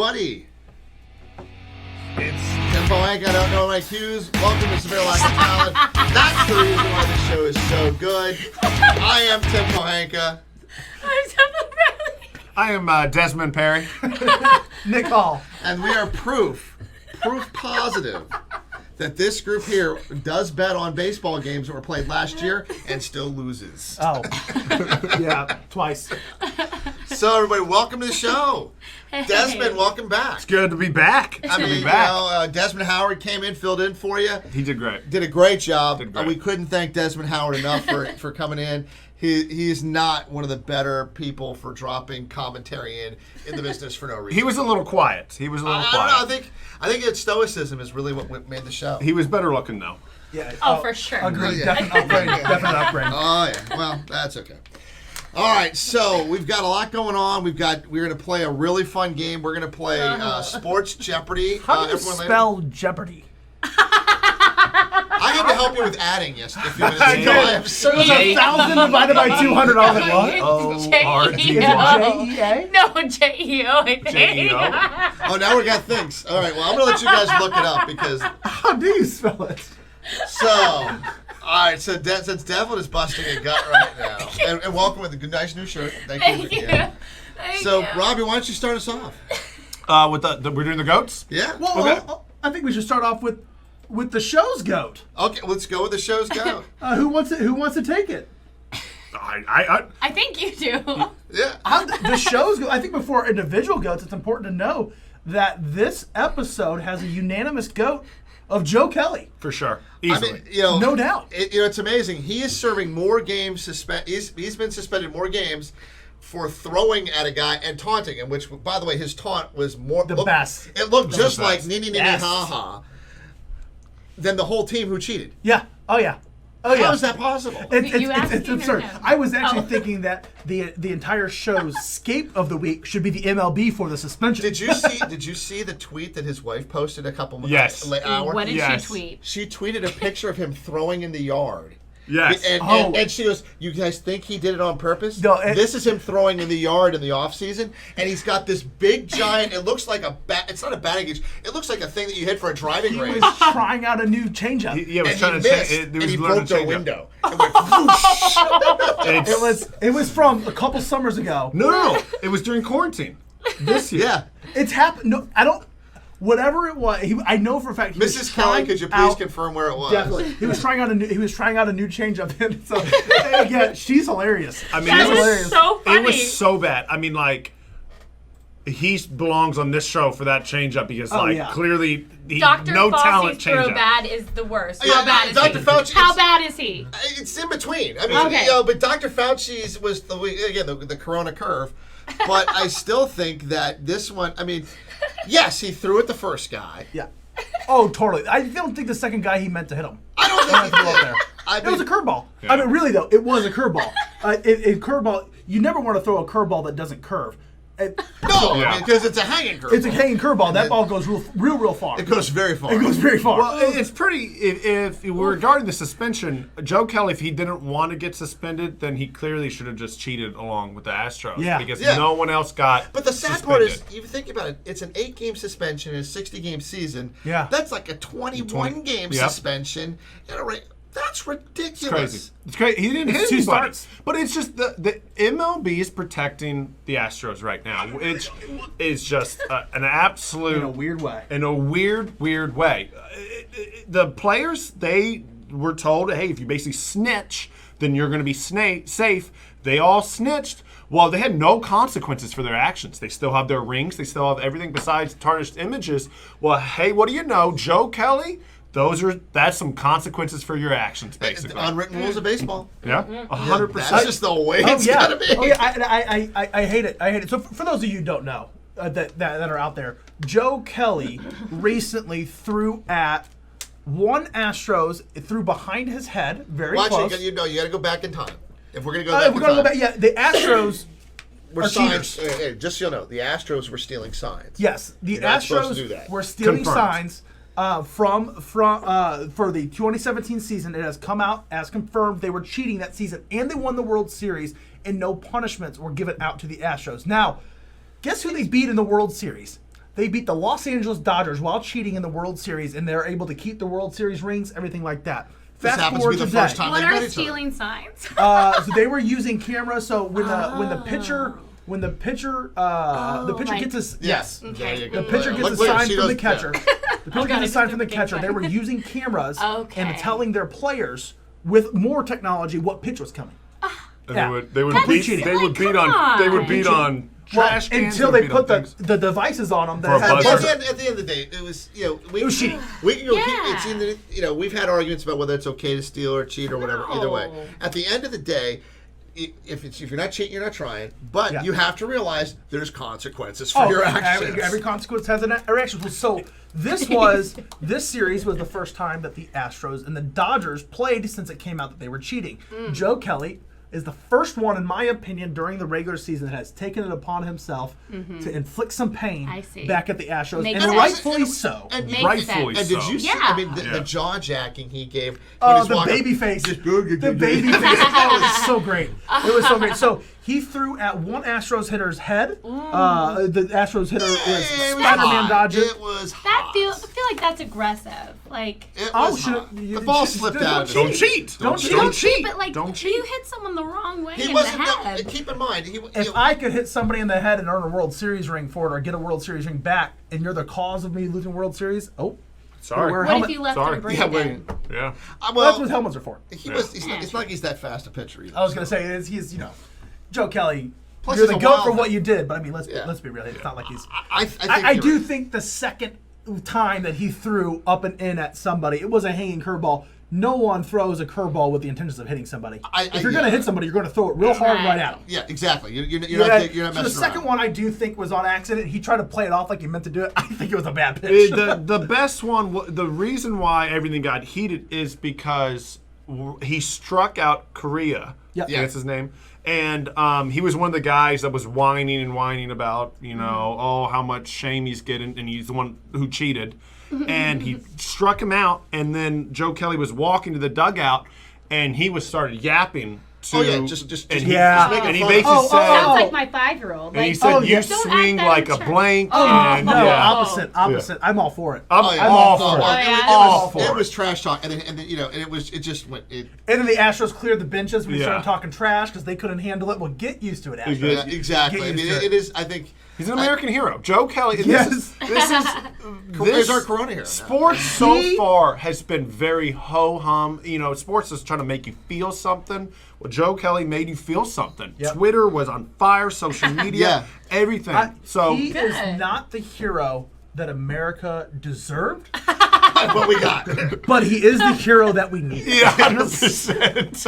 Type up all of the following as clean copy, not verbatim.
Buddy, it's Tim Pohanka. I don't know my cues. Welcome to Severe Lack of Talent. That's the reason why the show is so good. I am Tim Pohanka. I'm Temple Bradley. I am Desmond Perry. Nick Hall. And we are proof positive that this group here does bet on baseball games that were played last year and still loses. Oh. Yeah, twice. So everybody, welcome to the show. Desmond, welcome back. It's good to be back. I mean, Desmond Howard came in, filled in for you. He did great. Did a great job. Did great. We couldn't thank Desmond Howard enough for coming in. He's not one of the better people for dropping commentary in the business for no reason. He was a little quiet. I don't know. I think that stoicism is really what made the show. He was better looking though. Yeah. Oh, for sure. Agreed. Yeah. Definite upgrade. Oh yeah. Well, that's okay. All right, so we've got a lot going on. We're going to play a really fun game. We're going to play Sports Jeopardy. How do you spell Jeopardy? I had to help you with adding yes a few minutes ago. I am so It was 1,000 divided by 200. I was like, what? O-R-D-Y. Is it J-E-A? No, J-E-O, I think. J-E-O? Oh, now we got things. All right, well, I'm going to let you guys look it up because How do you spell it? so. All right, so since Devlin is busting a gut right now, and welcome with a good, nice new shirt. Thank you. Thank you. Yeah. Thank So, you. Robbie, why don't you start us off? We're doing the goats? Yeah. Well, Okay. I think we should start off with the show's goat. Okay, let's go with the show's go. Who wants to take it? I think you do. Yeah. The show's goat. I think before individual goats, it's important to know that this episode has a unanimous goat of Joe Kelly. For sure. I Easily. mean, No doubt. It's amazing. He is serving more games. He's been suspended more games for throwing at a guy and taunting him. Which, by the way, his taunt was more best. It looked The just best. like "nini nini Yes. ha ha" than the whole team who cheated. Yeah. Oh yeah. Oh yeah. How is that possible? You asked It's him or absurd. him? I was actually Oh. thinking that the entire show's scape of the week should be the MLB for the suspension. Did you see the tweet that his wife posted a couple Yes. hours? What did Yes. she tweet? She tweeted a picture of him throwing in the yard. Yes. And she goes, "You guys think he did it on purpose? No, this is him throwing in the yard in the off season, and he's got this big giant. It looks like a bat. It's not a batting cage. It looks like a thing that you hit for a driving He range. was trying out a new changeup. He was And trying he to missed, change and he literally broke the change up. window. It went whoosh. It was from a couple summers ago. No. It was during quarantine. This year. Yeah, It's happened. No, I don't. Whatever it was, I know for a fact. He was Mrs. Kelly, trying could you please out- confirm where it was? Definitely, he was trying out a new. He was trying out a new changeup. And so, yeah, she's hilarious. I mean, That it was hilarious. so funny. It was so bad. I mean, like, he belongs on this show for that changeup because, yeah. clearly, Dr. no talent Fauci's throw changeup. bad is the worst. Yeah, How bad is Dr. he? Fauci- How bad is he? It's in between. I mean, Okay. but Dr. Fauci's was the Corona curve. But I still think that this one. I mean, yes, he threw at the first guy. Yeah. Oh, totally. I don't think the second guy he meant to hit him. I don't He meant think to he go up did. there. I It was a mean, curveball. Yeah. I mean, really though, it was a curveball. A curveball. You never want to throw a curveball that doesn't curve. no, Yeah. because it's a hanging curve. It's a hanging curveball. That ball goes real far. It goes very far. It goes very far. Well, it's pretty. If regarding the suspension, Joe Kelly, if he didn't want to get suspended, then he clearly should have just cheated along with the Astros. Yeah. Because Yeah. no one else got. But the sad suspended. part is, you think about it, it's an 8-game suspension in a 60-game season. Yeah. That's like a 21-game Yep. suspension. That's ridiculous. It's crazy. It's crazy. He didn't hit It's two anybody. starts. But it's just the MLB is protecting the Astros right now, which is just an absolute in a weird way. In a weird way. The players, they were told, hey, if you basically snitch, then you're going to be safe. They all snitched. Well, they had no consequences for their actions. They still have their rings. They still have everything besides tarnished images. Well, hey, what do you know? Joe Kelly, that's some consequences for your actions, basically. Unwritten rules of baseball. Yeah, 100%. That's just the way Oh it's yeah. gotta be. Oh yeah. I hate it. I hate it. So for those of you who don't know that are out there, Joe Kelly recently threw at one Astros, threw behind his head, very Watch close. it. You got to go back in time. If we're gonna go back We're in gonna time, go back. Yeah, the Astros we're are signs. cheaters. Hey, just so you know, the Astros were stealing signs. Yes, the You're not supposed to do Astros that. were stealing Confirmed. signs from for the 2017 season. It has come out as confirmed they were cheating that season, and they won the World Series, and no punishments were given out to the Astros. Now, guess who they beat in the World Series? They beat the Los Angeles Dodgers while cheating in the World Series, and they're able to keep the World Series rings, everything like that. This Fast happens to forward be the today. first time What they've met are each other. stealing signs? So they were using cameras. So when the pitcher like- gets his Yes. Okay. There you go. the pitcher gets Look, a look, sign she from the does- catcher. The pitcher gets a sign from the catcher. They were Big using cameras Okay. and telling their players with more technology what pitch was coming. And Yeah. they would That's beat cheating. they would like, beat come on they would on. beat on trash cans. Until they they would put beat on things. the devices on them For a that had buzzer. buzzer. At the end of the day, it was we was cheating. We can go. Yeah. It's in the, we've had arguments about whether it's okay to steal or cheat or whatever. Either way, No. at the end of the day, if you're not cheating, you're not trying. But Yeah. you have to realize there's consequences for your actions. Every consequence has a reaction. So this series was the first time that the Astros and the Dodgers played since it came out that they were cheating. Joe Kelly is the first one, in my opinion, during the regular season that has taken it upon himself to inflict some pain I see. back at the Astros, Makes and sense. rightfully so. And Makes Rightfully sense. And did so. you see? Yeah. I mean, the Yeah. jaw jacking he gave. when Oh, he's the walking- baby face. Just- The baby face. Oh, it was so great. It was so great. So he threw at one Astros hitter's head. The Astros hitter was It was Spider-Man hot. dodger. It was hot. I feel like that's aggressive. Like, It Oh, was should hot. you- The ball should- slipped don't out. Don't cheat. Don't cheat. but like, Don't cheat. you hit someone the wrong way He in wasn't. the head. Keep in mind, If I could hit somebody in the head and earn a World Series ring for it, or get a World Series ring back, and you're the cause of me losing World Series, Sorry. We're- What helmet- if you left Sorry. him breathe Yeah, in? Yeah. that's well, what helmets are for. he was. It's not like he's that fast a pitcher either. I was gonna say he's Joe Kelly. Plus You're he's the a goat for wild- what you did, but I mean, let's Yeah. be real. It's not like he's. I think I you're do right. think the second time that he threw up and in at somebody, it was a hanging curveball. No one throws a curveball with the intentions of hitting somebody. If you're going to yeah. hit somebody, you're going to throw it real hard right Right. at them. Yeah, exactly. You're not Yeah, messing so the second around. one I do think was on accident. He tried to play it off like he meant to do it. I think it was a bad pitch. The best one, the reason why everything got heated is because he struck out Korea. Yep. That's his name. And he was one of the guys that was whining about, oh, how much shame he's getting, and he's the one who cheated. And he struck him out, and then Joe Kelly was walking to the dugout, and he started yapping to. Oh, yeah, just and yeah. making and he fun. basically Oh, said, Sounds like my 5-year-old. and he Like, said, oh, you yeah. Don't swing act like that a in blank. church. and no, yeah. opposite. I'm all for it. I'm I'm all all for for it. it. yeah. All for It it. was trash talk, and then it just went. And then the Astros cleared the benches. We Yeah. started talking trash because they couldn't handle it. Well, get used to it, Astros. Yeah. Yeah, exactly. Get I mean, used to it is. I think He's an American hero. Joe Kelly. Yes. There's our Corona hero. now. Sports so far has been very ho-hum. Sports is trying to make you feel something. Well, Joe Kelly made you feel something. Yep. Twitter was on fire, social media, Yeah. everything. He is not the hero that America deserved, What we got. but he is the hero that we need. yeah, 100%.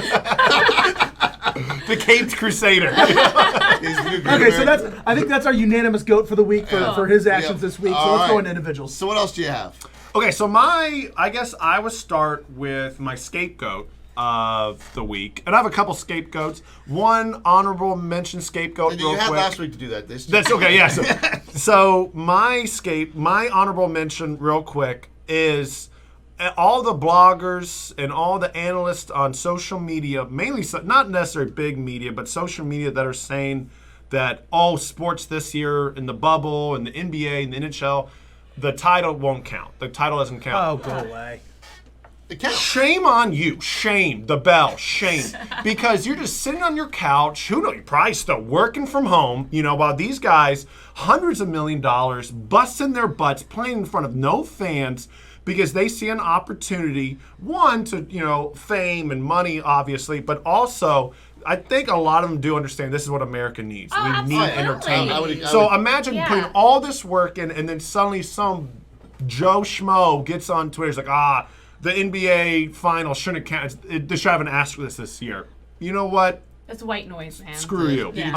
The Caped Crusader. Okay, so I think that's our unanimous goat for the week for his actions Yep. this week. So All let's go right. into individuals. So what else do you have? Okay, so I guess I would start with my scapegoat of the week. And I have a couple scapegoats. One honorable mention scapegoat And real you had quick. last week to do that. That's okay, yeah. So my honorable mention real quick is all the bloggers and all the analysts on social media, mainly not necessarily big media, but social media that are saying that, sports this year in the bubble and the NBA and the NHL, the title won't count. The title doesn't count. Oh, go away. It counts. Shame on you. Shame. The bell. Shame. Because you're just sitting on your couch. Who knows? You're probably still working from home. While these guys, hundreds of $1 million, busting their butts, playing in front of no fans because they see an opportunity, one, to, fame and money, obviously, but also, I think a lot of them do understand this is what America needs. Oh, We need absolutely. entertainment. I would- So imagine Yeah. putting all this work in, and then suddenly some Joe Schmo gets on Twitter. He's like, the NBA final shouldn't count. They should have an asterisk this year. You know what? That's white noise, man. Screw you. Yeah.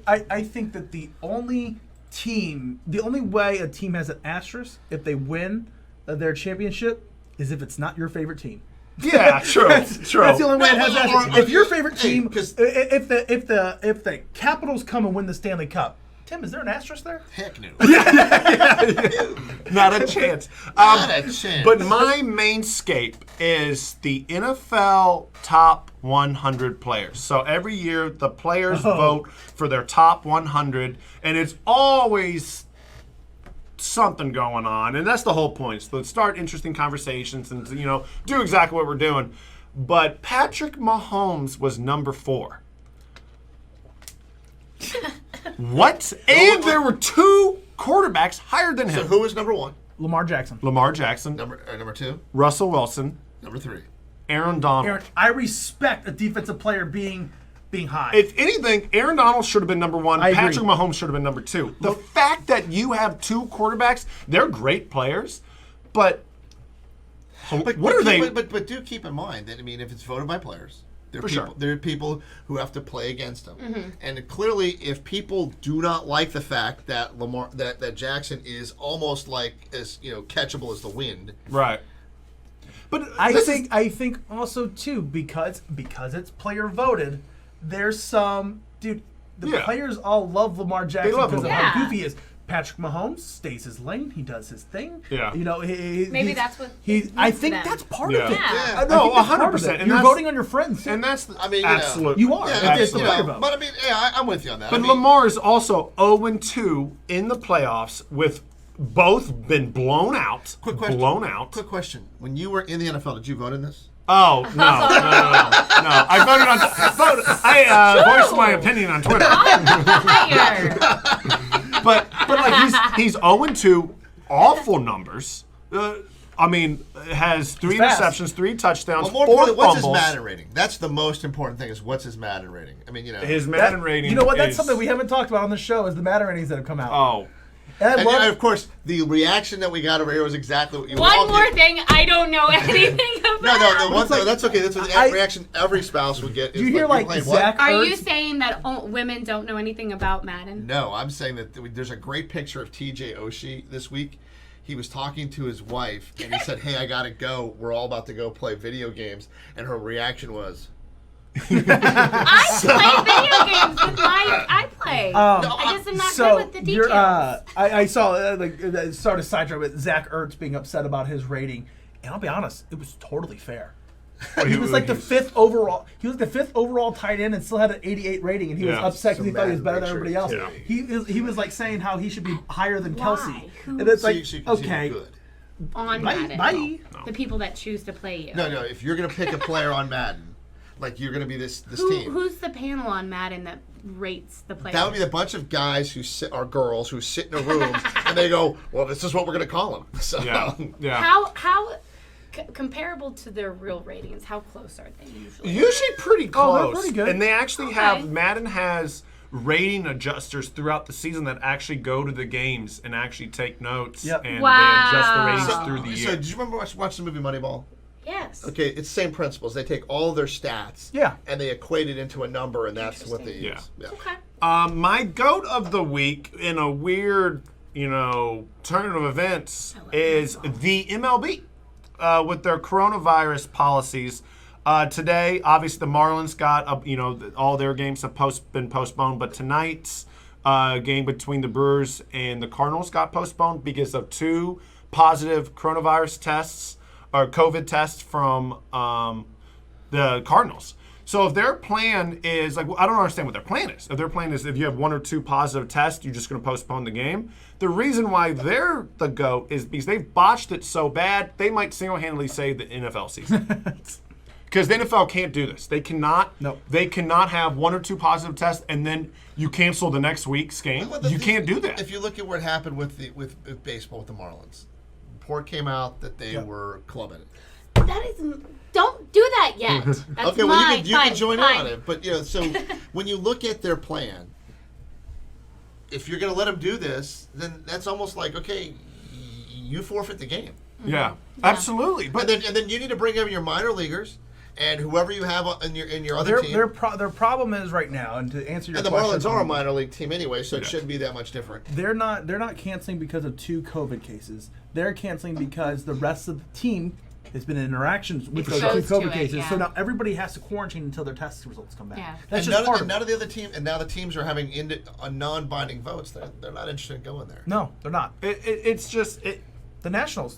I think that the only way a team has an asterisk if they win their championship is if it's not your favorite team. Yeah, true. True. That's the only way it has No, an or- asterisk. If your favorite hey, team, 'cause- if the Capitals come and win the Stanley Cup, Tim, is there an asterisk there? Heck no. Not a chance. Not a chance. But my main scape is the NFL top 100 players. So every year the players vote for their top 100, and it's always something going on, and that's the whole point. So let's start interesting conversations and do exactly what we're doing. But Patrick Mahomes was number 4. What? And there were 2 quarterbacks higher than So him. who was number 1? Lamar Jackson. Lamar Jackson, Number 2? Russell Wilson, Number 3? Aaron Donald. Aaron, I respect a defensive player being high. If anything, Aaron Donald should have been number 1. I agree. Patrick Mahomes should have been number 2. The fact that you have 2 quarterbacks, they're great players, but what are they? But do keep in mind that, I mean, if it's voted by players, there are For people, sure. there are people who have to play against them. And clearly, if people do not like the fact that that Jackson is almost like as catchable as the wind, Right. But I think also too because it's player voted. There's some the Yeah. players all love Lamar Jackson love because of Lamar. how Yeah. goofy he is. Patrick Mahomes stays his lane. He does his thing. Yeah. Maybe that's what he. it I means to think them. that's part Yeah. of it. Yeah. Yeah. I No, think that's part of 100%, it. and You're that's- voting on your friends. and that's I mean, absolutely. You are. Yeah, It's the absolutely. player vote. but I mean, yeah, I'm with you on that. But I mean, Lamar is also 0-2 in the playoffs with both been blown out. Quick question. Blown out. Quick question: when you were in the NFL, did you vote in this? Oh no! I voted on. I voiced my opinion on Twitter. Fire. but like he's 0-2, awful numbers. I mean, has 3 fast. interceptions, 3 touchdowns, Well, more 4 importantly, what's his fumbles. Madden rating? That's the most important thing. Is what's his Madden rating? I mean, His Madden That- rating. You know what? That's is- something we haven't talked about on the show is the Madden ratings that have come out. Oh, And I And love of course, the reaction that we got over here was exactly what you One all more did. thing I don't know anything about. No, that's okay. That's what the I- reaction every spouse would get. Do you hear like playing Zach? Are you Ertz? saying that women don't know anything about Madden? No, I'm saying that there's a great picture of TJ Oshie this week. He was talking to his wife, and he said, "Hey, I gotta go. We're all about to go play video games." And her reaction was, I play video games with I play. I just am not so good with the you're, details. I saw sort of sidetrack with Zach Ertz being upset about his rating, and I'll be honest, it was totally fair. He was like the 5th overall. He was the 5th overall tight end and still had an 88 rating, and he was Yeah. upset because he thought he was better than Madden everybody else. rating, He was like saying how he should be higher than Why? Kelsey, Who- and it's "So like you can see okay, him good." On bye, Madden. bye. The people that choose to play you. No. If you're gonna pick a player on Madden, like you're gonna be this team. Who's the panel on Madden that rates the players? That would be the bunch of guys who sit, or girls who sit in a room and they go, "Well, this is what we're gonna call him." So, yeah. How comparable to their real ratings? How close are they usually? Usually pretty close. Oh, they're pretty good. And they actually Okay. have Madden has rating adjusters throughout the season that actually go to the games and actually take notes Yep. and Wow. they adjust the ratings through the So, year. did you remember watch the movie Moneyball? Yes. Okay, it's the same principles. They take all their stats, Yeah. and they equate it into a number, and that's what they use. Yeah. Okay. My goat of the week in a weird, turn of events is the MLB with their coronavirus policies. Today, obviously, the Marlins got all their games have been postponed, but tonight's game between the Brewers and the Cardinals got postponed because of 2 positive coronavirus tests or COVID tests from the Cardinals. So if their plan is I don't understand what their plan is. If their plan is if you have 1 or 2 positive tests, you're just going to postpone the game. The reason why they're the GOAT is because they've botched it so bad, they might single-handedly save the NFL season. Because the NFL can't do this. They cannot. Nope. They cannot have 1 or 2 positive tests and then you cancel the next week's game. Well, You can't do that. If you look at what happened with baseball with the Marlins, report came out that they were clubbing it. That is. Don't do that yet. That's Okay, well mine. you can Fine, join fine. in on it, but so when you look at their plan, if you're going to let them do this, then that's almost like okay, you forfeit the game, yeah, absolutely. But and then you need to bring in your minor leaguers and whoever you have in your other team. Their problem is right now, and to answer your And the question, Marlins are a minor league team anyway, so it shouldn't be that much different. they're not canceling because of 2 COVID cases. They're canceling because the rest of the team has been in interactions with those 2 Exposed to COVID it, cases. yeah. So now everybody has to quarantine until their test results come back. Yeah. That's And just part of none it. of the other team, and now the teams are having non-binding votes. They're not interested in going there. No, they're not. it's just The Nationals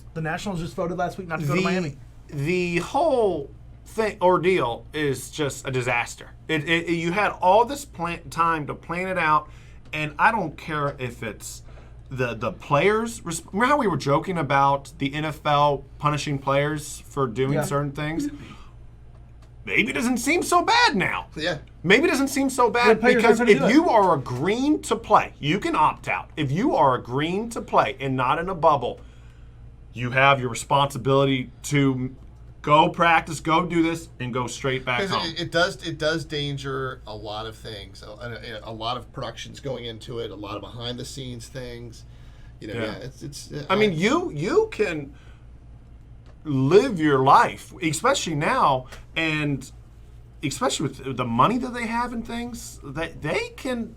just voted last week not to go to Miami. the whole ordeal is just a disaster. You had all this time to plan it out, and I don't care if it's the players. Remember how we were joking about the NFL punishing players for doing certain things? Maybe it doesn't seem so bad now. Yeah. Maybe it doesn't seem so bad because if you are agreeing to play, you can opt out. If you are agreeing to play and not in a bubble, you have your responsibility to go practice, go do this, and go straight back home. It does danger a lot of things. A lot of productions going into it. A lot of behind the scenes things. I mean, you can live your life, especially now, and especially with the money that they have and things, that they can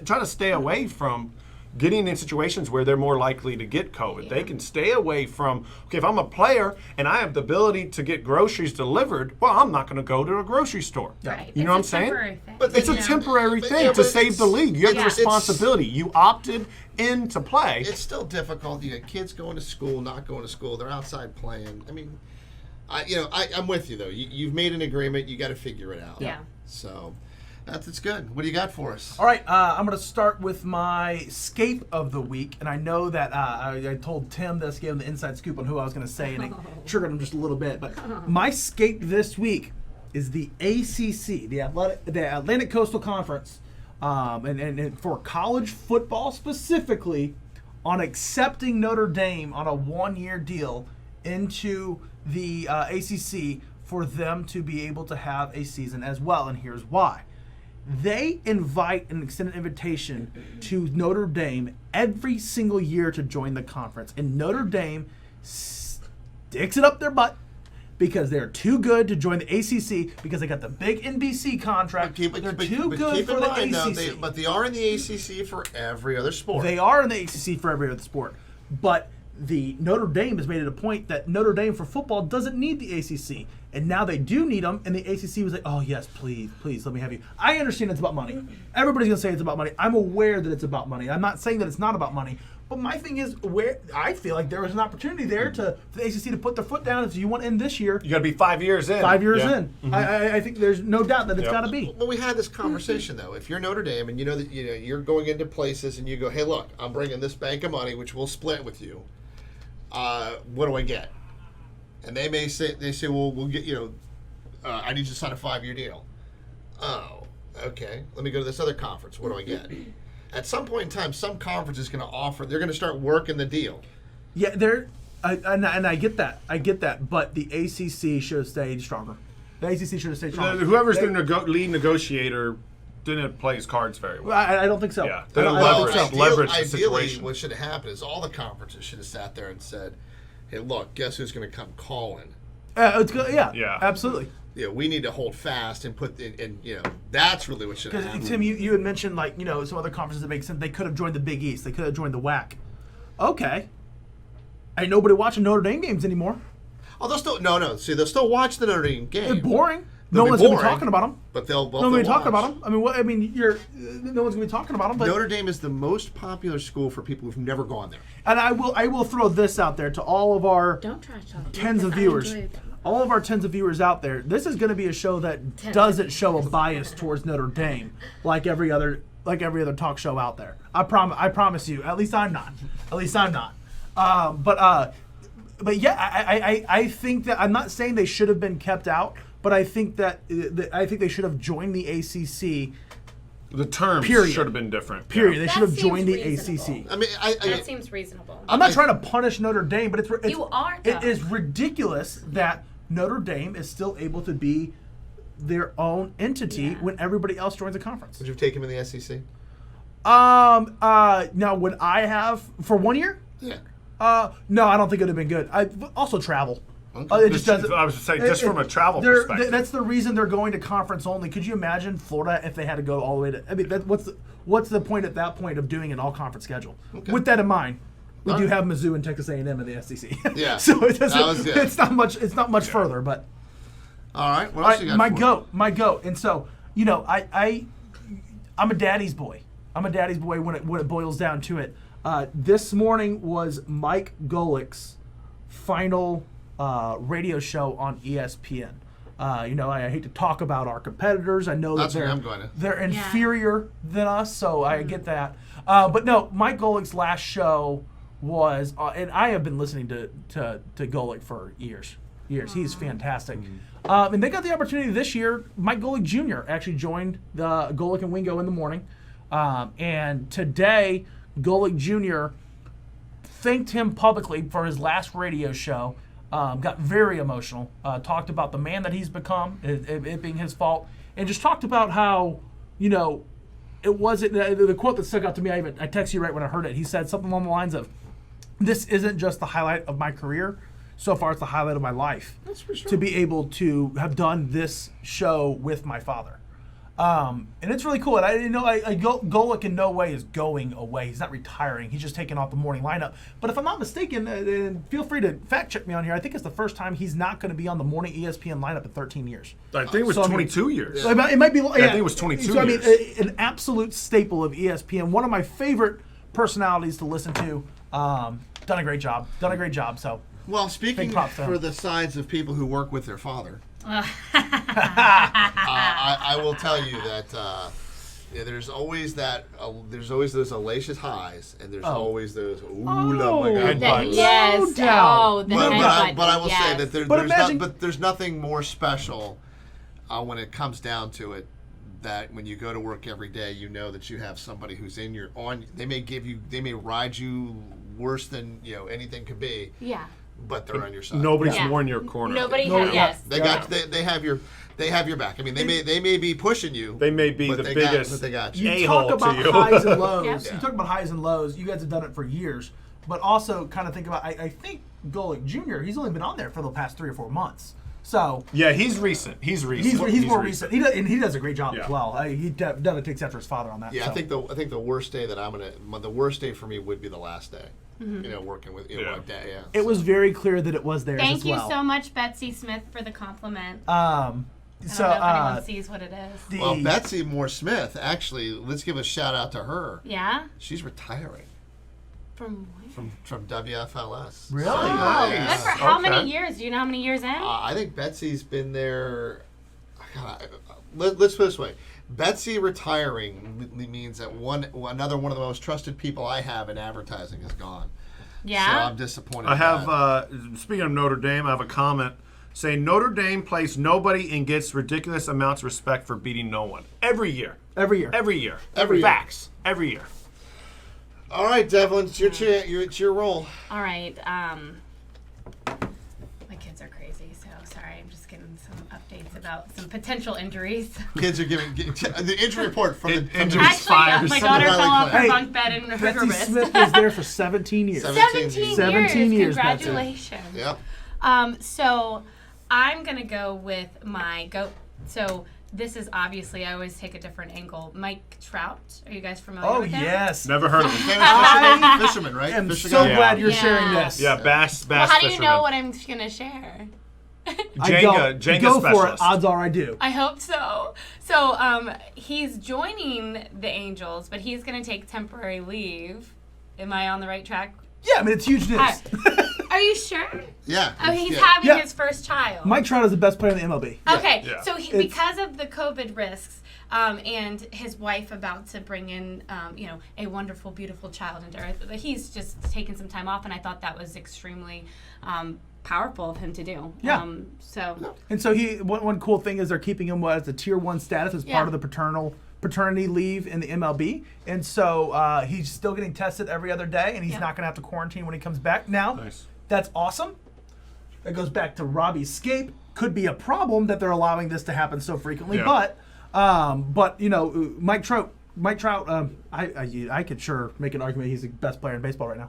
try to stay away from getting in situations where they're more likely to get COVID. Yeah. They can stay away from, okay, if I'm a player and I have the ability to get groceries delivered, well, I'm not going to go to a grocery store. Right. You know what I'm saying? But it's a temporary thing to save the league. You have the responsibility. You opted in to play. It's still difficult. You got kids going to school, not going to school. They're outside playing. I mean, I'm with you, though. You've made an agreement. You got to figure it out. Yeah. So that's good. What do you got for us? All right, I'm going to start with my scape of the week, and I know that I told Tim this, gave him the inside scoop on who I was going to say, and it triggered him just a little bit. But my scape this week is the ACC, the Atlantic Coastal Conference, and for college football specifically, on accepting Notre Dame on a one-year deal into the ACC for them to be able to have a season as well, and here's why. They invite an extended invitation to Notre Dame every single year to join the conference. And Notre Dame sticks it up their butt because they're too good to join the ACC because they got the big NBC contract. They're too good for the ACC. But they are in the ACC for every other sport. They are in the ACC for every other sport. But the Notre Dame has made it a point that Notre Dame for football doesn't need the ACC. And now they do need them, and the ACC was like, oh, yes, please, let me have you. I understand it's about money. Everybody's going to say it's about money. I'm aware that it's about money. I'm not saying that it's not about money. But my thing is, where I feel like there was an opportunity there for the ACC to put their foot down. If you want in this year, you got to be 5 years in. 5 years in. Mm-hmm. I think there's no doubt that it's got to be. Well, we had this conversation, though. If you're Notre Dame and you know that you're going into places and you go, hey, look, I'm bringing this bank of money, which we'll split with you. What do I get? And they say, well, we'll get, I need you to sign a 5-year deal. Oh, okay. Let me go to this other conference. What do I get? At some point in time, some conference is going to offer, they're going to start working the deal. Yeah, and I get that. But the ACC should have stayed stronger. The ACC should have stayed stronger. Whoever's the lead negotiator didn't play his cards very well. I don't think so. Yeah, they leverage the situation. Ideally, what should have happened is all the conferences should have sat there and said, hey, look, guess who's going to come calling? Yeah, absolutely. Yeah, we need to hold fast and put in, that's really what should have happened. Tim, you had mentioned, some other conferences that make sense. They could have joined the Big East. They could have joined the WAC. Okay. Ain't nobody watching Notre Dame games anymore. Oh, they'll still, See, they'll still watch the Notre Dame game. They're boring. No one's going to be talking about them. But they'll be talking about them. No one's going to be talking about them. But Notre Dame is the most popular school for people who've never gone there. And I will throw this out there to all of our tens of viewers. All of our tens of viewers out there, this is going to be a show that doesn't show a bias towards Notre Dame like every other talk show out there. I promise you. At least I'm not. But yeah, I think that I'm not saying they should have been kept out, but I think that they should have joined the ACC. The terms should have been different. Period. They should have joined the ACC. I mean, that seems reasonable. I'm not trying to punish Notre Dame, but you are. It is ridiculous that Notre Dame is still able to be their own entity when everybody else joins the conference. Would you take him in the SEC? Now would I have for 1 year? Yeah. No, I don't think it would have been good. I also travel. Okay. It just doesn't. I was saying, just from a travel perspective. That's the reason they're going to conference only. Could you imagine Florida if they had to go all the way to? I mean, what's the point at that point of doing an all-conference schedule? Okay. With that in mind, we do have Mizzou and Texas A&M in the SEC. Yeah. So it doesn't. It's not much. It's not much further, but. All right. What else you got? My goat. And so I'm a daddy's boy. I'm a daddy's boy when it boils down to it. This morning was Mike Golick's final radio show on ESPN. I hate to talk about our competitors. I know That's that where I'm going to. they're inferior than us, so I get that. But no, Mike Golick's last show was, and I have been listening to Golick for years. He's fantastic. And they got the opportunity this year. Mike Golick Jr. actually joined the Golick and Wingo in the morning. And today, Golick Jr. thanked him publicly for his last radio show. Got very emotional. Talked about the man that he's become, it being his fault, and just talked about how, it wasn't the quote that stuck out to me. I texted you right when I heard it. He said something along the lines of, "This isn't just the highlight of my career. So far, it's the highlight of my life." That's for sure. To be able to have done this show with my father. And it's really cool. And Golick in no way is going away. He's not retiring. He's just taking off the morning lineup. But if I'm not mistaken, and feel free to fact check me on here, I think it's the first time he's not going to be on the morning ESPN lineup in 13 years. I think it was 22 years. So it might be. Yeah, I think it was 22 so, years. An absolute staple of ESPN. One of my favorite personalities to listen to. Done a great job. So. Well, speaking props to him. for the sides of people who work with their father, I will tell you that there's always there's always those hellacious highs, and there's always those my God. Yes. No doubt. The But headbutt, I will say yes. that there's nothing more special when it comes down to it. That when you go to work every day, you know that you have somebody who's they may ride you worse than anything could be. Yeah. But they're on your side. Nobody's more in your corner. Nobody has. Yes. They have your back. I mean, they may be pushing you. They may be but the they biggest. But they got you. You talk about highs and lows. Yeah. You talk about highs and lows. You guys have done it for years. But also kind of think about, I think Golick Jr., he's only been on there for the past 3 or 4 months. So Yeah, he's recent. He's more recent. He does a great job as well. He definitely takes after his father on that. Yeah, so. I think the worst day that the worst day for me would be the last day. Working with one day. Yeah. It was very clear that it was theirs Thank as you well. so much, Betsy Smith, for the compliment. I don't know if anyone sees what it is. Well, Betsy Moore Smith, actually, let's give a shout out to her. Yeah? She's retiring From where? from WFLS. Really? So, Oh, good for how Okay. many years? Do you know how many years in? I think Betsy's been there. Let's put it this way: Betsy retiring means that another one of the most trusted people I have in advertising is gone. Yeah? So I'm disappointed. I in have, that. speaking of Notre Dame, I have a comment saying Notre Dame plays nobody and gets ridiculous amounts of respect for beating no one. Every year. Every year. Every year. Every year. Facts. Every year. All right, Devlin, it's your role. All right. My kids are crazy, so sorry. I'm just getting some updates about some potential injuries. Kids are giving the injury report from the Injuries. Actually, fires. my daughter fell off her Hey, bunk bed and hurt her Betsy wrist. Smith was there for 17 years. 17 years. Betsy. Congratulations. Yep. So I'm going to go with my go. So this is obviously, I always take a different angle. Mike Trout. Are you guys familiar with him? Yes. Never heard of him. Famous fisherman, right? I am Fisher so guy? Yeah. glad you're Yeah. sharing this. Yeah, bass Well, how do you fisherman. know what I'm going to share? Jenga go for it. specialist. Odds are I do. I hope so. So he's joining the Angels, but he's going to take temporary leave. Am I on the right track? Yeah, I mean, it's huge news. Are you sure? Yeah. Oh, he's yeah. having Yeah. his first child. Mike Trout is the best player in the MLB. Okay, Yeah. so It's- because of the COVID risks, and his wife about to bring in, a wonderful, beautiful child into earth, he's just taken some time off, and I thought that was extremely powerful of him to do. Yeah. And so one cool thing is they're keeping him as a tier 1 status as part of the paternity leave in the MLB, and so he's still getting tested every other day, and he's not going to have to quarantine when he comes back. Now, Nice. that's awesome. That goes back to Robbie's escape. Could be a problem that they're allowing this to happen so frequently, Yeah. but Mike Trout. I could sure make an argument he's the best player in baseball right now.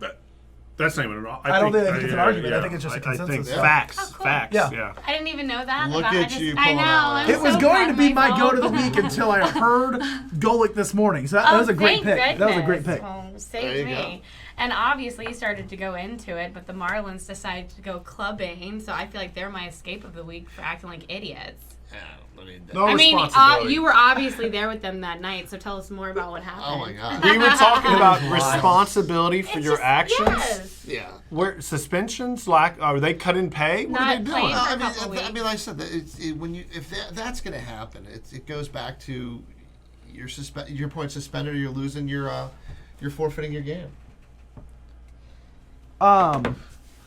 That's not even. I don't think it's an argument. I think it's just a I think consensus. facts. Oh, cool. Facts. Yeah. Yeah. I didn't even know that. Look about, at I just, you I pulling know. that one I'm out. It was so going proud to of be my myself. go to the week until I heard Golick this morning. So that was a great thank pick. That was a great goodness. pick. Well, There saved you me. And obviously he started to go into it, but the Marlins decided to go clubbing, so I feel like they're my escape of the week for acting like idiots. No I mean, responsibility. you were obviously there with them that night, so tell us more about what happened. Oh my God. We were talking about responsibility for It's your just- actions. Yes. Yeah. Where suspensions, are they cut in pay? What are Not they playing doing? for a I couple mean, weeks. like I said, that's going to happen, it goes back to your point suspended, or you're losing you're forfeiting your game.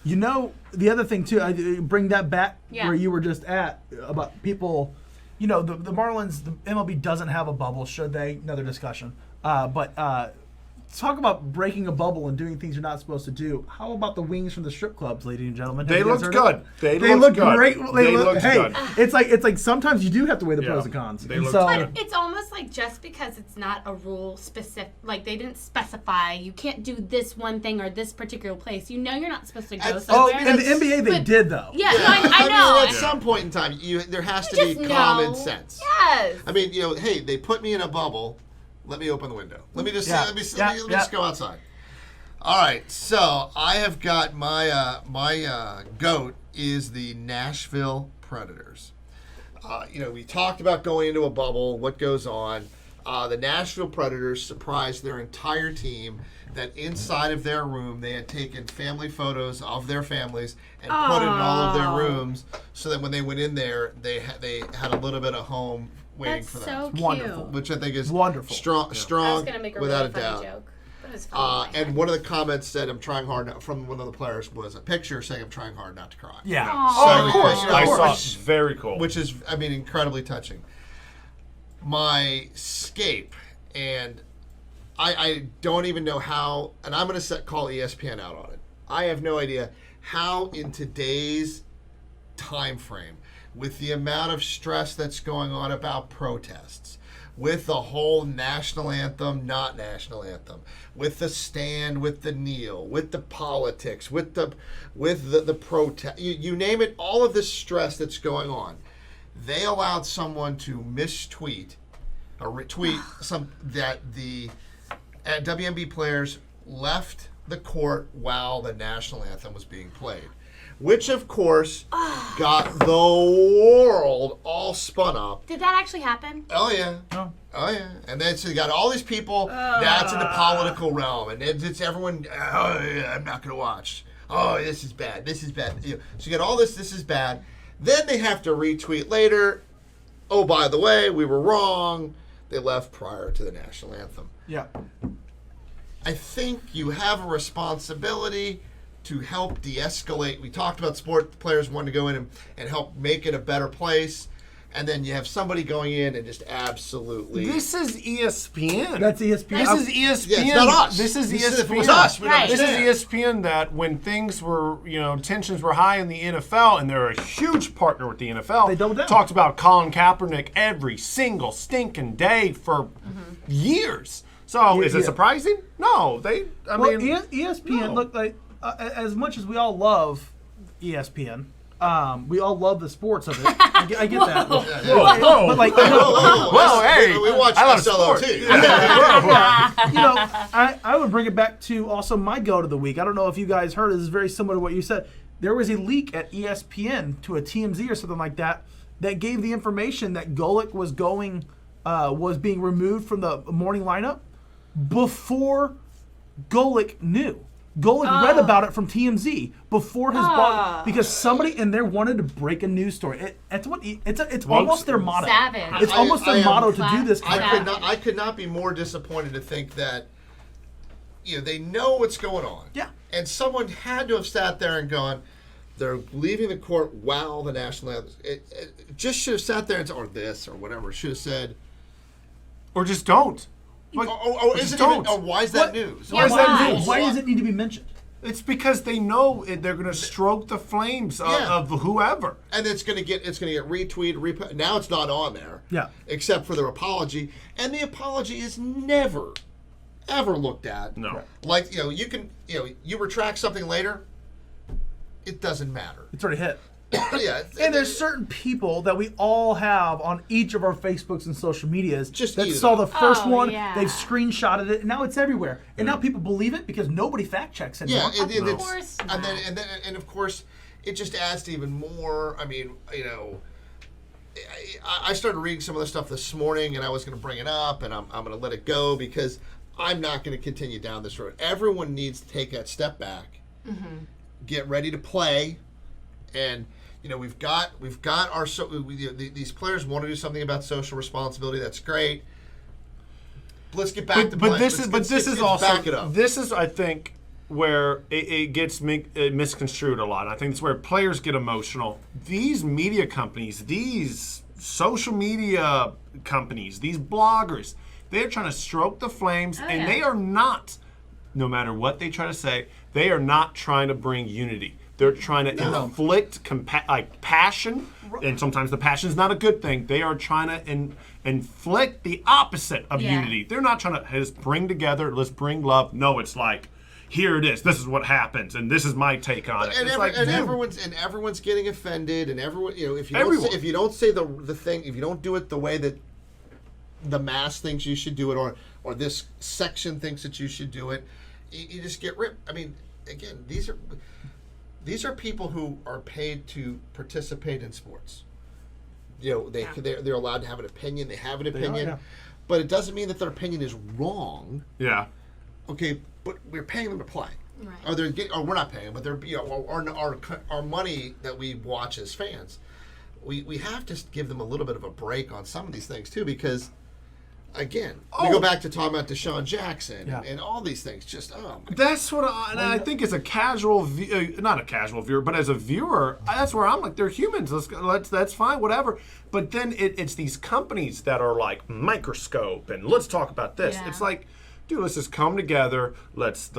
You know, the other thing too, I bring that back Yeah. where you were just at about people. You know, the Marlins, the MLB doesn't have a bubble. Should they? Another discussion. But talk about breaking a bubble and doing things you're not supposed to do. How about the wings from the strip clubs, ladies and gentlemen? Have They you guys looked heard of good. it? They looked good. Great. They looked hey, good. it's like sometimes you do have to weigh the pros and cons. They And looked so, good. But it's almost like just because it's not a rule specific, like they didn't specify you can't do this one thing or this particular place. You know you're not supposed to go Oh, somewhere. in the NBA they But- did though. Yeah, no, I know. mean, at some point in time, there has to be just common know. sense. Yes. I mean, hey, they put me in a bubble. Let me open the window. Let me just Yeah. let me Yeah. just go outside. All right, so I have got my goat is the Nashville Predators. We talked about going into a bubble, what goes on. The Nashville Predators surprised their entire team that inside of their room they had taken family photos of their families and put it in all of their rooms, so that when they went in there, they had a little bit of home waiting That's for so them. cute. Wonderful. Which I think is Wonderful. strong, I was strong gonna make a without really a funny doubt. joke, but it's funny. And one of the comments said, "I'm trying hard not," from one of the players was a picture saying, "I'm trying hard not to cry." Yeah. Aw. Oh, of course. you know, I of saw course. it. Very cool. Which is, I mean, incredibly touching. My scape, and I don't even know how, and I'm going to call ESPN out on it. I have no idea how in today's time frame, with the amount of stress that's going on about protests, with the whole national anthem, not national anthem, with the stand, with the kneel, with the politics, with the protest, you name it, all of this stress that's going on, they allowed someone to mistweet or retweet that the WNBA players left the court while the national anthem was being played, which of course got the world all spun up. Did that actually happen? Oh yeah. Oh. Oh yeah. And then so you got all these people. Now it's in the political realm, and it's everyone. Oh yeah, I'm not gonna watch. Oh, this is bad. This is bad. So you got all this. This is bad. Then they have to retweet later. Oh, by the way, we were wrong. They left prior to the national anthem. Yeah. I think you have a responsibility to help de-escalate. We talked about sport players wanting to go in and help make it a better place. And then you have somebody going in and just absolutely... This is ESPN. That's ESPN. This is ESPN. Yeah, it's not us. This is If it ESPN. was us, we'd Right. This understand. is ESPN that when things were, tensions were high in the NFL, and they're a huge partner with the NFL. They doubled down. Talked about Colin Kaepernick every single stinking day for years. So is it Yeah. surprising? No, ESPN no. looked like as much as we all love ESPN. We all love the sports of it. I get that. Whoa, whoa, But like, whoa, hey, we watch I love SLO sport. too. I would bring it back to also my goat of the week. I don't know if you guys heard. This is very similar to what you said. There was a leak at ESPN to a TMZ or something like that that gave the information that Golick was being removed from the morning lineup before Golick knew. Golick read about it from TMZ before his boss, because somebody in there wanted to break a news story. It's almost their motto. Savage. It's almost their I am- motto to do this. I could not be more disappointed to think that they know what's going on. Yeah. And someone had to have sat there and gone, they're leaving the court while the national anthem. It just should have sat there and said, or this or whatever. Should have said, Or just don't. or just is it don't. even? Or why is that news? Yeah, is that why? news? Why does it need to be mentioned? It's because they know they're going to stroke the flames of whoever. And it's gonna get retweeted. Now it's not on there. Yeah. Except for their apology, and the apology is never, ever looked at. No. Like you retract something later. It doesn't matter. It's already hit. Yeah, And there's certain people that we all have on each of our Facebooks and social medias Just that eat it saw up. the first Oh, one, yeah. they've screenshotted it, and now it's everywhere. And now people believe it because nobody fact checks anymore. Yeah, Of it's, course and of course, it just adds to even more. I mean, I started reading some of the stuff this morning, and I was going to bring it up, and I'm going to let it go because I'm not going to continue down this road. Everyone needs to take that step back, get ready to play, and we've got our these players want to do something about social responsibility. That's great. Let's get back to But play. this is also back it up. this is I think where it gets misconstrued a lot. I think it's where players get emotional. These media companies, these social media companies, these bloggers, they're trying to stroke the flames, and they are not. No matter what they try to say, they are not trying to bring unity. They're trying to inflict passion, and sometimes the passion is not a good thing. They are trying to inflict the opposite of unity. They're not trying to just bring together, let's bring love. No, it's like, here it is. This is what happens, and this is my take on it. And, everyone's getting offended, and everyone, if you don't say the thing, if you don't do it the way that the mass thinks you should do it, or this section thinks that you should do it, you just get ripped. I mean, again, these are people who are paid to participate in sports. They're allowed to have an opinion. They have an opinion, but it doesn't mean that their opinion is wrong. Yeah. Okay, but we're paying them to play. Right. Or we're not paying, but they're our money that we watch as fans. We have to give them a little bit of a break on some of these things too, because again, we go back to talking about Deshaun Jackson and all these things. Just That's what I think as a casual, not a casual viewer, but as a viewer, that's where I'm like, they're humans. That's fine, whatever. But then it's these companies that are like microscope and let's talk about this. Yeah. It's like, dude, let's just come together. Let's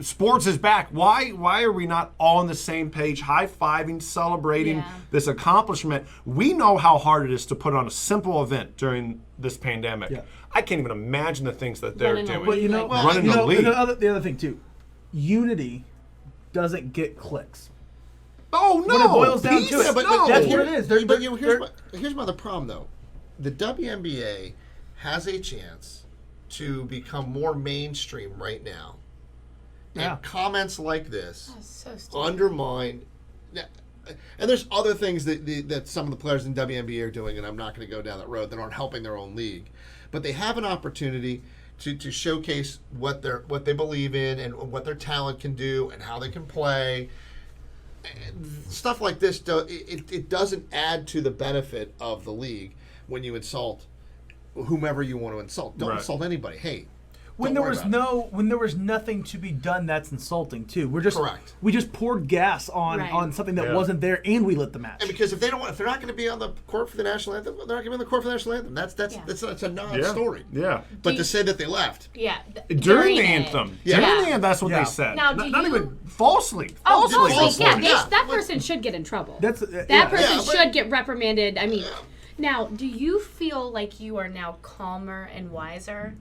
sports is back. Why are we not all on the same page, high-fiving, celebrating this accomplishment? We know how hard it is to put on a simple event during this pandemic. Yeah. I can't even imagine the things that they're Running a doing. league like that. Running the league. The other thing too, unity doesn't get clicks. Oh no! When it boils down to Peace, it, no. that's what it is. Here's my other problem though. The WNBA has a chance to become more mainstream right now. Yeah. And comments like this So stupid. undermine. And there's other things that some of the players in WNBA are doing, and I'm not going to go down that road, that aren't helping their own league. But they have an opportunity to showcase what they believe in and what their talent can do and how they can play. And stuff like this, it doesn't add to the benefit of the league when you insult whomever you want to insult. Don't insult anybody. Hey, when there was nothing to be done, that's insulting too. Correct. We just poured gas on something that wasn't there, and we lit the match. And because if they're not going to be on the court for the national anthem, they're not going to be on the court for the national anthem. That's a non-story. Yeah. But to say that they left. Yeah. During the it. anthem. Yeah. During the anthem, that's what they said. Now, not you- even falsely. Oh, Falsely. falsely, yeah. Yeah. That person should get in trouble. That's That person Yeah, but- should get reprimanded. I mean, Now, do you feel like you are now calmer and wiser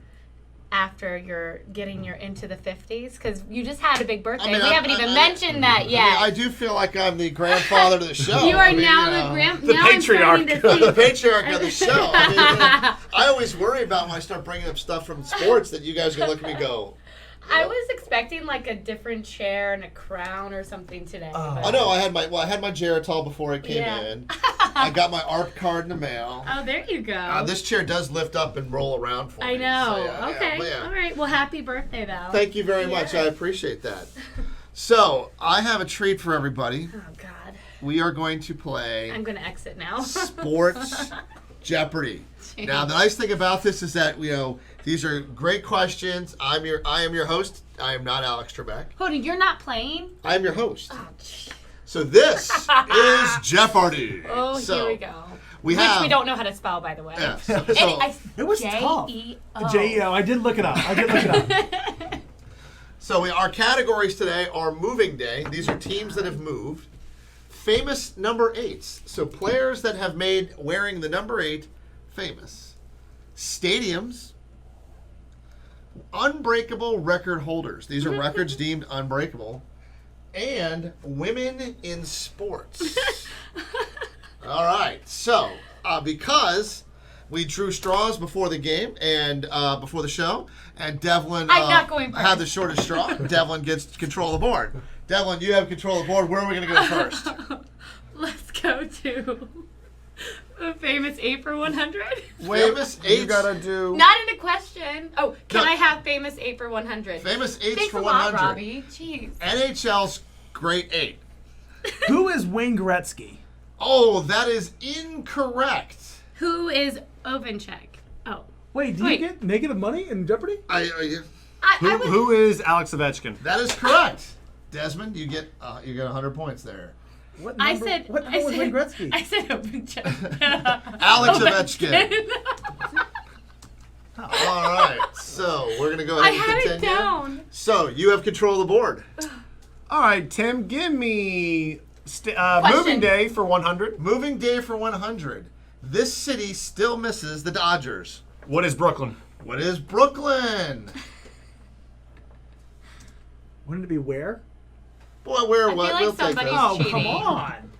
after you're getting into the 50s? Because you just had a big birthday. We haven't even mentioned that yet. I do feel like I'm the grandfather to the show. You are now the The now I'm starting patriarch. to see. the patriarch of the show. I always worry about when I start bringing up stuff from sports that you guys are going to look at me go, I was expecting like a different chair and a crown or something today. oh no, I had my Geritol before I came Yeah. in. I got my ARP card in the mail. Oh, there you go. This chair does lift up and roll around for I me. know. So, yeah, Okay. but yeah. All right. Well, happy birthday, though. Thank you very much. I appreciate that. So, I have a treat for everybody. Oh, God. We are going to play I'm going to exit now. Sports Jeopardy. Now, the nice thing about this is that, these are great questions. I am your host. I am not Alex Trebek. Hold on. You're not playing? I am your host. Oh, gee. So this is Jeopardy. Oh, so here we go. We Which have, we don't know how to spell, by the way. Yeah, so- And so- It was tough. J-E-O. J-E-O. I did look it up. So our categories today are moving day. These are teams that have moved. Famous number 8s. So players that have made wearing the number 8 famous. Stadiums. Unbreakable record holders. These are records deemed unbreakable. and women in sports. All right. So, because we drew straws before the game and before the show, and Devlin I'm not going had first. the shortest straw, Devlin gets control of the board. Devlin, you have control of the board. Where are we going to go first? Let's go to the famous 8 for 100. Famous You eights. gotta do. Not in a question. Oh, can No. I have famous 8 for 100? Famous eights Thanks for a lot, 100. Robbie. Jeez. NHL's Great Eight. Who is Wayne Gretzky? Oh, that is incorrect. Who is Ovenchek? Oh. Wait, do you Wait. get negative money in Jeopardy? I would, Who is Alex Ovechkin? That is correct. Desmond, you get 100 points there. What I number? said. What I number was said, Wayne Gretzky? I said Ovenchek. Alex Ovechkin. All right, so we're gonna go I ahead and had it continue. down. So you have control of the board. All right, Tim, give me Question. moving day for 100. Moving day for 100. This city still misses the Dodgers. What is Brooklyn? What is Brooklyn? Wouldn't it be where? Boy, where feel what? like We'll take somebody's this. Oh, cheating. come on.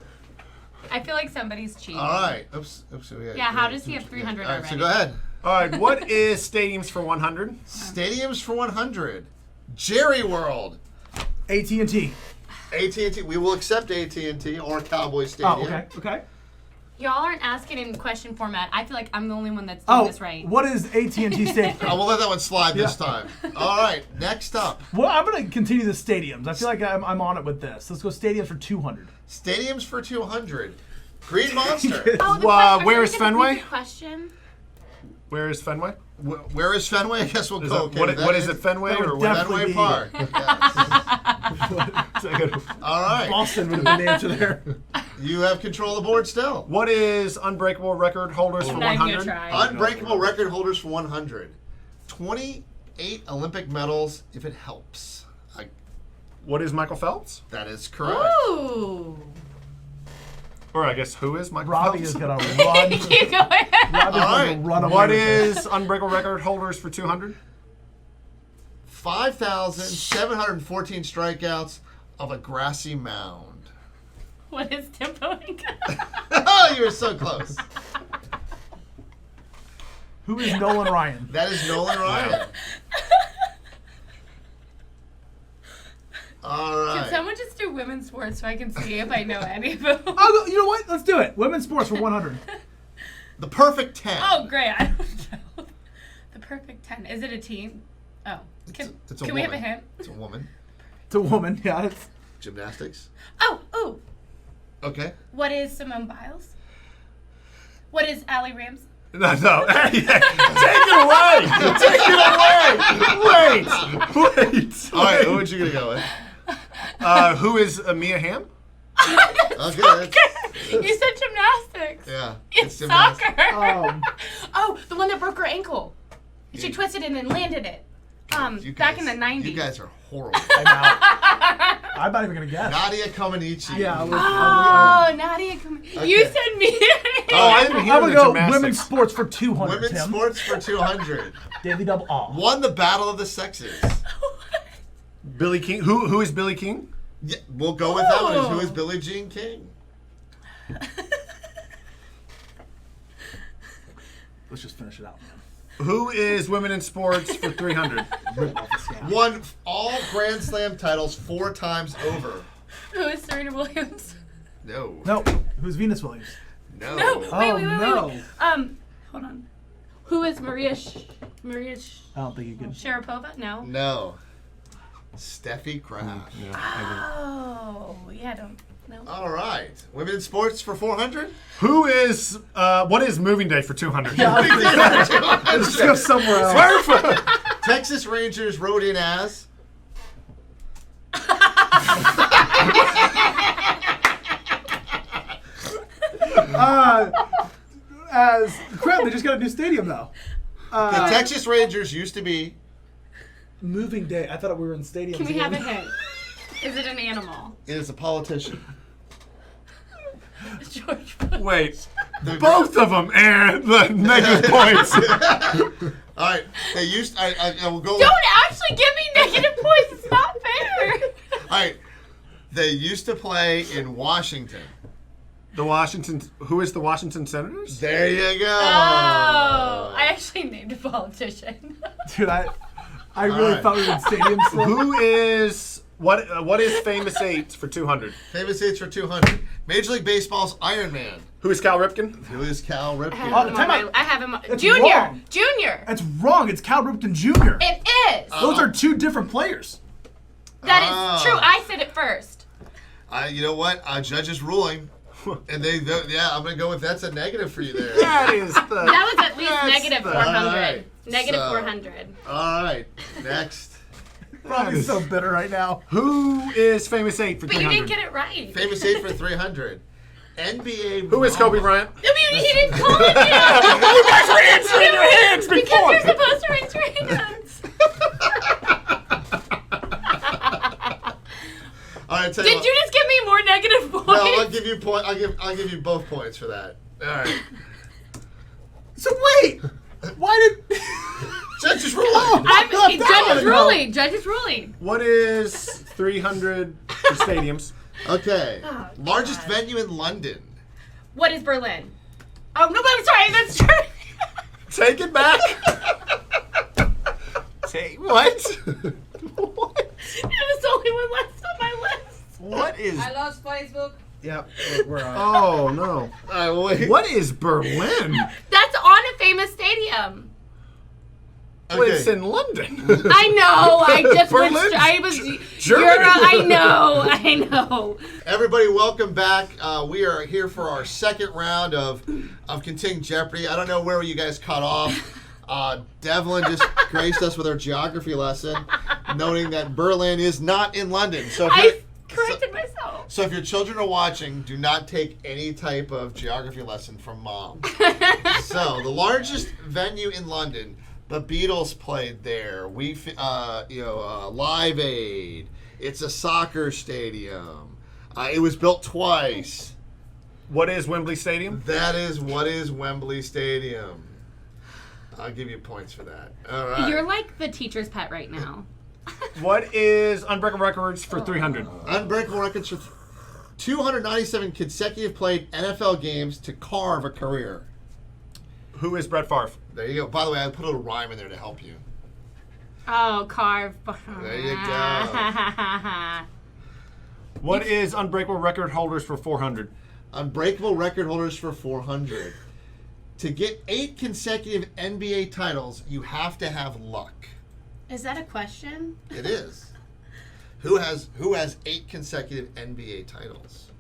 I feel like somebody's cheating. All right. Oops. Yeah, how does he have 300 All right, so already? go ahead. All right, what is stadiums for 100? Stadiums for 100. Jerry World. AT&T. AT&T. We will accept AT&T or Cowboy Oh, Stadium. okay. Okay. Y'all aren't asking in question format. I feel like I'm the only one that's doing Oh, this right. what is AT&T Stadium? We'll let that one slide this time. All right. Next up. Well, I'm going to continue the stadiums. I feel like I'm on it with this. Let's go stadiums for 200. Stadiums for 200. Green Monster. Oh, the where are is we gonna Fenway? read the question? Where is Fenway? Where is Fenway? I guess we'll Is go. that- what is it, Fenway that or would what? definitely Fenway be- Park. Yes. All right. Boston would have been the answer there. You have control of the board still. What is unbreakable record holders for I'm not even 100? gonna try. Unbreakable record holders for 100. 28 Olympic medals, if it helps. What is Michael Phelps? That is correct. Ooh. Or I guess who is Michael Robbie Phelps? is going to run. Keep going. Robbie's All going right. to run away What with this. is unbreakable record holders for 200? 5,714 strikeouts of a grassy mound. What is Tim Pohanka? Oh, you were so close. Who is Nolan Ryan? That is Nolan Ryan. All Can right. someone just do women's sports so I can see if I know any of them? I'll go, you know what? Let's do it. Women's sports for 100. The perfect 10. Oh, great. I don't know. The perfect 10. Is it a team? Oh. It's a Can we have a woman. hint? It's a woman. It's a woman. Yeah. It's, Gymnastics. Oh, ooh. Okay. What is Simone Biles? What is Allie Ramsey? No. Take it away! Take it away! Wait! All right. Who are you gonna go with? Who is Mia Hamm? Okay. That's, You said gymnastics. yeah. It's gymnastics. soccer. Oh, the one that broke her ankle. She Yeah. twisted it and landed it. You Back in guys- the 90s. You guys are horrible. I'm out. I'm not even going to guess. Nadia Comaneci. Yeah. Oh, Nadia, come You Okay. said me. Oh, I didn't hear I'm the going to go gymnastics. women's sports for 200, Women's Tim. sports for 200. Daily double all. Won the battle of the sexes. Billy King. Who is Billy King? Yeah, we'll go with that one. Oh. Who is Billie Jean King? Let's just finish it out, man. Who is women in sports for 300? Rip off the scab. Won all Grand Slam titles 4 times over. Who is Serena Williams? No. No. Who's Venus Williams? No. No. Wait. no. Hold on. Who is Maria I don't think you can. Sharapova? No. No. Steffi Graf. Oh, yeah, don't know. All right. Women in sports for 400? Who is what is moving day for 200? Let's go somewhere else. Texas Rangers wrote in as. As crap, they just got a new stadium though. The Texas Rangers used to be. Moving day. I thought we were in stadiums. Can we have a again. hint? Is it an animal? It is a politician. George Bush. Wait, both of them and the negative points. All right. They used. I will go. Don't actually give me negative points. It's not fair. All right. They used to play in Washington. The Washington. Who is the Washington Senators? There you go. Oh, I actually named a politician. Dude, I really right. thought we were in stadium slip. Who is what is famous 8 for 200? Famous 8s for 200. Major League Baseball's Iron Man. Who is Cal Ripken? Who is Cal I Ripken? have him time on out. I have him on. That's Junior. wrong. Junior. That's wrong. It's Cal Ripken Jr. It is. Those are two different players. That Oh. is true. I said it first. You know what? Judge's ruling. And I'm going to go with that's a negative for you there. That is the. That was at least That's negative the- 400. Alright, Negative so- 400. All right. Next. Robbie's so bitter right now. Who is famous 8 for But you 300? didn't get it right. Famous 8 for 300. NBA. Who is Kobe Bryant? I mean, he didn't call it yet. You guys were answering your hands Because before. you're supposed to raise your hands. All right, tell you Did what. you just give me more negative points? No, I'll give you point. I'll give you both points for that. All right. So wait, why did? Judge's ruling. Judge is ruling. Judge is ruling. What is 300 for stadiums? Okay. Oh, Largest God. venue in London. What is Berlin? Oh, no, I'm sorry. That's true. Take it back. Take what? What? It was the only one left on my list. What is? I lost Facebook. Yep, we're on. Oh no! All right, well, wait. What is Berlin? That's on a famous stadium. Well, Okay. it's in London. I know. I just went. Berlin? I was. Germany. I know. I know. Everybody, welcome back. We are here for our second round of Continuing Jeopardy. I don't know where you guys caught off. Devlin just graced us with our geography lesson, noting that Berlin is not in London. So if I you're- corrected myself. So if your children are watching, do not take any type of geography lesson from mom. So the largest venue in London, the Beatles played there. Live Aid. It's a soccer stadium. It was built twice. What is Wembley Stadium? That is what is Wembley Stadium. I'll give you points for that. All right. You're like the teacher's pet right now. What is Unbreakable Records for 300? Unbreakable records for 297 consecutive played NFL games to carve a career. Who is Brett Favre? There you go. By the way, I put a little rhyme in there to help you. Oh, carve. There you go. What is Unbreakable Record Holders for 400? Unbreakable record holders for 400. To get 8 consecutive NBA titles, you have to have luck. Is that a question? It is. Who has 8 consecutive NBA titles?